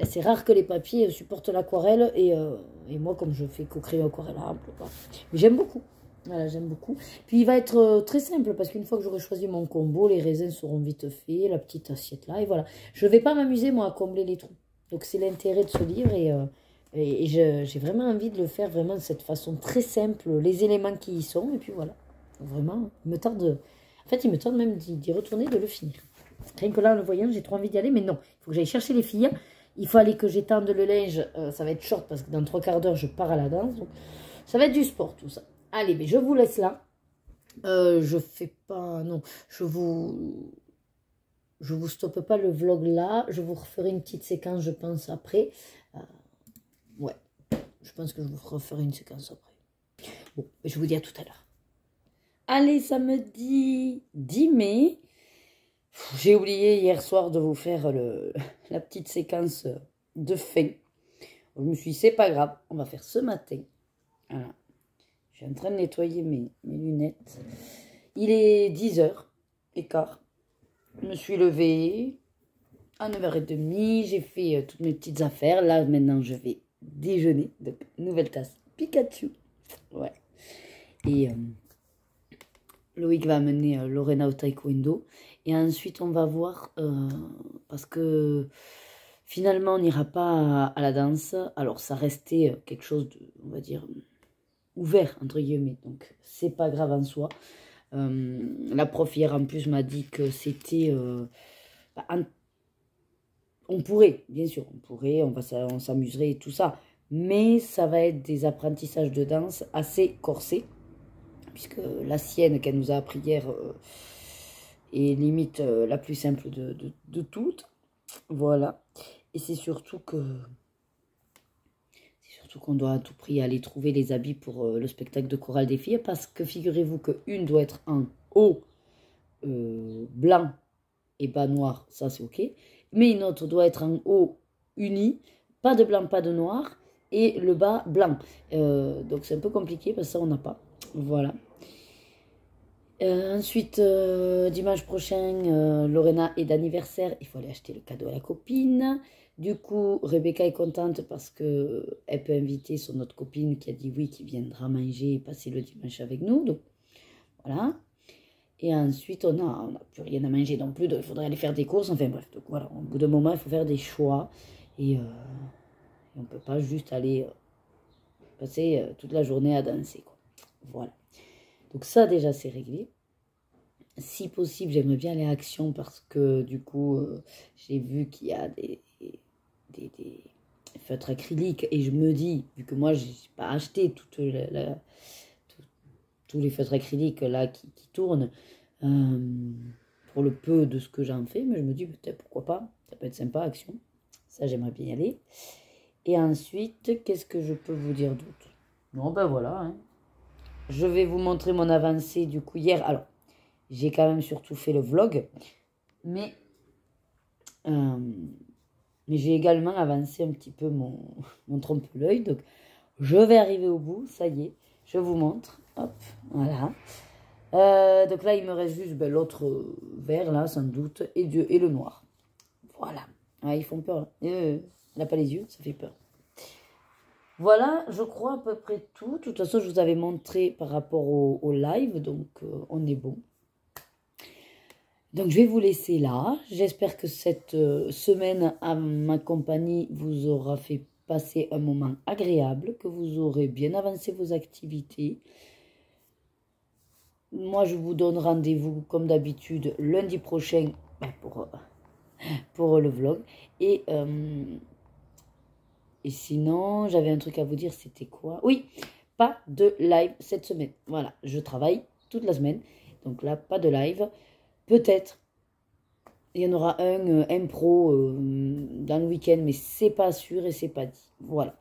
c'est rare que les papiers supportent l'aquarelle. Et moi, comme je fais qu'au crayon aquarellable, voilà. Mais j'aime beaucoup. Voilà, j'aime beaucoup. Puis il va être très simple parce qu'une fois que j'aurai choisi mon combo, les raisins seront vite faits, la petite assiette là, et voilà. Je ne vais pas m'amuser, moi, à combler les trous. Donc c'est l'intérêt de ce livre et j'ai vraiment envie de le faire vraiment de cette façon très simple, les éléments qui y sont, et puis voilà. Vraiment, il me tarde, en fait, il me tarde même d'y retourner, de le finir. Rien que là, en le voyant, j'ai trop envie d'y aller, mais non, il faut que j'aille chercher les filles. Il faut aller que j'étende le linge, ça va être short parce que dans 3/4 d'heure, je pars à la danse. Donc ça va être du sport, tout ça. Allez, mais je vous laisse là. Je fais pas... Non, je vous stoppe pas le vlog là. Je vous referai une petite séquence, je pense, après. Ouais, je pense que je vous referai une séquence après. Bon, je vous dis à tout à l'heure. Allez, samedi 10 mai. J'ai oublié hier soir de vous faire la petite séquence de fin. Je me suis dit, c'est pas grave, on va faire ce matin. Voilà. Je suis en train de nettoyer mes lunettes. Il est 10h15. Je me suis levée à 9h30. J'ai fait toutes mes petites affaires. Là, maintenant, je vais déjeuner. Donc, nouvelle tasse Pikachu. Ouais. Et Loïc va amener Lorena au taekwondo. Et ensuite, on va voir, parce que finalement, on n'ira pas à la danse. Alors, ça restait quelque chose de, on va dire, ouvert, entre guillemets. Donc, c'est pas grave en soi. La prof, hier, en plus, m'a dit que c'était... on pourrait, bien sûr, on pourrait, on s'amuserait et tout ça. Mais ça va être des apprentissages de danse assez corsés. Puisque la sienne qu'elle nous a appris hier est limite la plus simple de toutes. Voilà. Et c'est surtout qu'on doit à tout prix aller trouver les habits pour le spectacle de chorale des filles. Parce que figurez-vous qu'une doit être en haut blanc et bas noir. Ça, c'est OK. Mais une autre doit être en haut uni. Pas de blanc, pas de noir. Et le bas blanc. Donc, c'est un peu compliqué parce que ça, on n'a pas. Voilà. Ensuite, dimanche prochain, Lorena est d'anniversaire. Il faut aller acheter le cadeau à la copine. Du coup, Rebecca est contente parce qu'elle peut inviter son autre copine qui a dit oui, qui viendra manger et passer le dimanche avec nous. Donc, voilà. Et ensuite, on n'a plus rien à manger non plus. Donc, il faudrait aller faire des courses. Enfin bref, donc voilà. Au bout d'un moment, il faut faire des choix. Et on ne peut pas juste aller passer toute la journée à danser, quoi. Voilà. Donc ça, déjà, c'est réglé. Si possible, j'aimerais bien aller à Action parce que, du coup, j'ai vu qu'il y a des feutres acryliques. Et je me dis, vu que moi, je n'ai pas acheté tous les feutres acryliques là qui tournent, pour le peu de ce que j'en fais, mais je me dis, peut-être, pourquoi pas, ça peut être sympa, Action. Ça, j'aimerais bien y aller. Et ensuite, qu'est-ce que je peux vous dire d'autre? Non, ben voilà, hein. Je vais vous montrer mon avancée du coup hier. Alors, j'ai quand même surtout fait le vlog. Mais j'ai également avancé un petit peu mon trompe-l'œil. Donc, je vais arriver au bout. Ça y est, je vous montre. Hop, voilà. Donc là, il me reste juste l'autre vert, là, sans doute. Et le noir. Voilà. Ah, ils font peur, là. Elle n'a pas les yeux, ça fait peur. Voilà, je crois à peu près tout. De toute façon, je vous avais montré par rapport au live, donc on est bon. Donc, je vais vous laisser là. J'espère que cette semaine à ma compagnie vous aura fait passer un moment agréable, que vous aurez bien avancé vos activités. moi, je vous donne rendez-vous, comme d'habitude, lundi prochain pour le vlog. Et sinon, j'avais un truc à vous dire, c'était quoi? Oui, pas de live cette semaine. Voilà, je travaille toute la semaine. Donc là, pas de live. Peut-être, il y en aura un impro dans le week-end, mais c'est pas sûr et c'est pas dit. Voilà.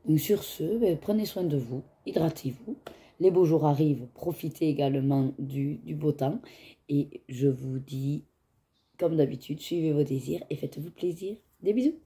Donc sur ce, prenez soin de vous, hydratez-vous. Les beaux jours arrivent, profitez également du beau temps. Et je vous dis, comme d'habitude, suivez vos désirs et faites-vous plaisir. Des bisous.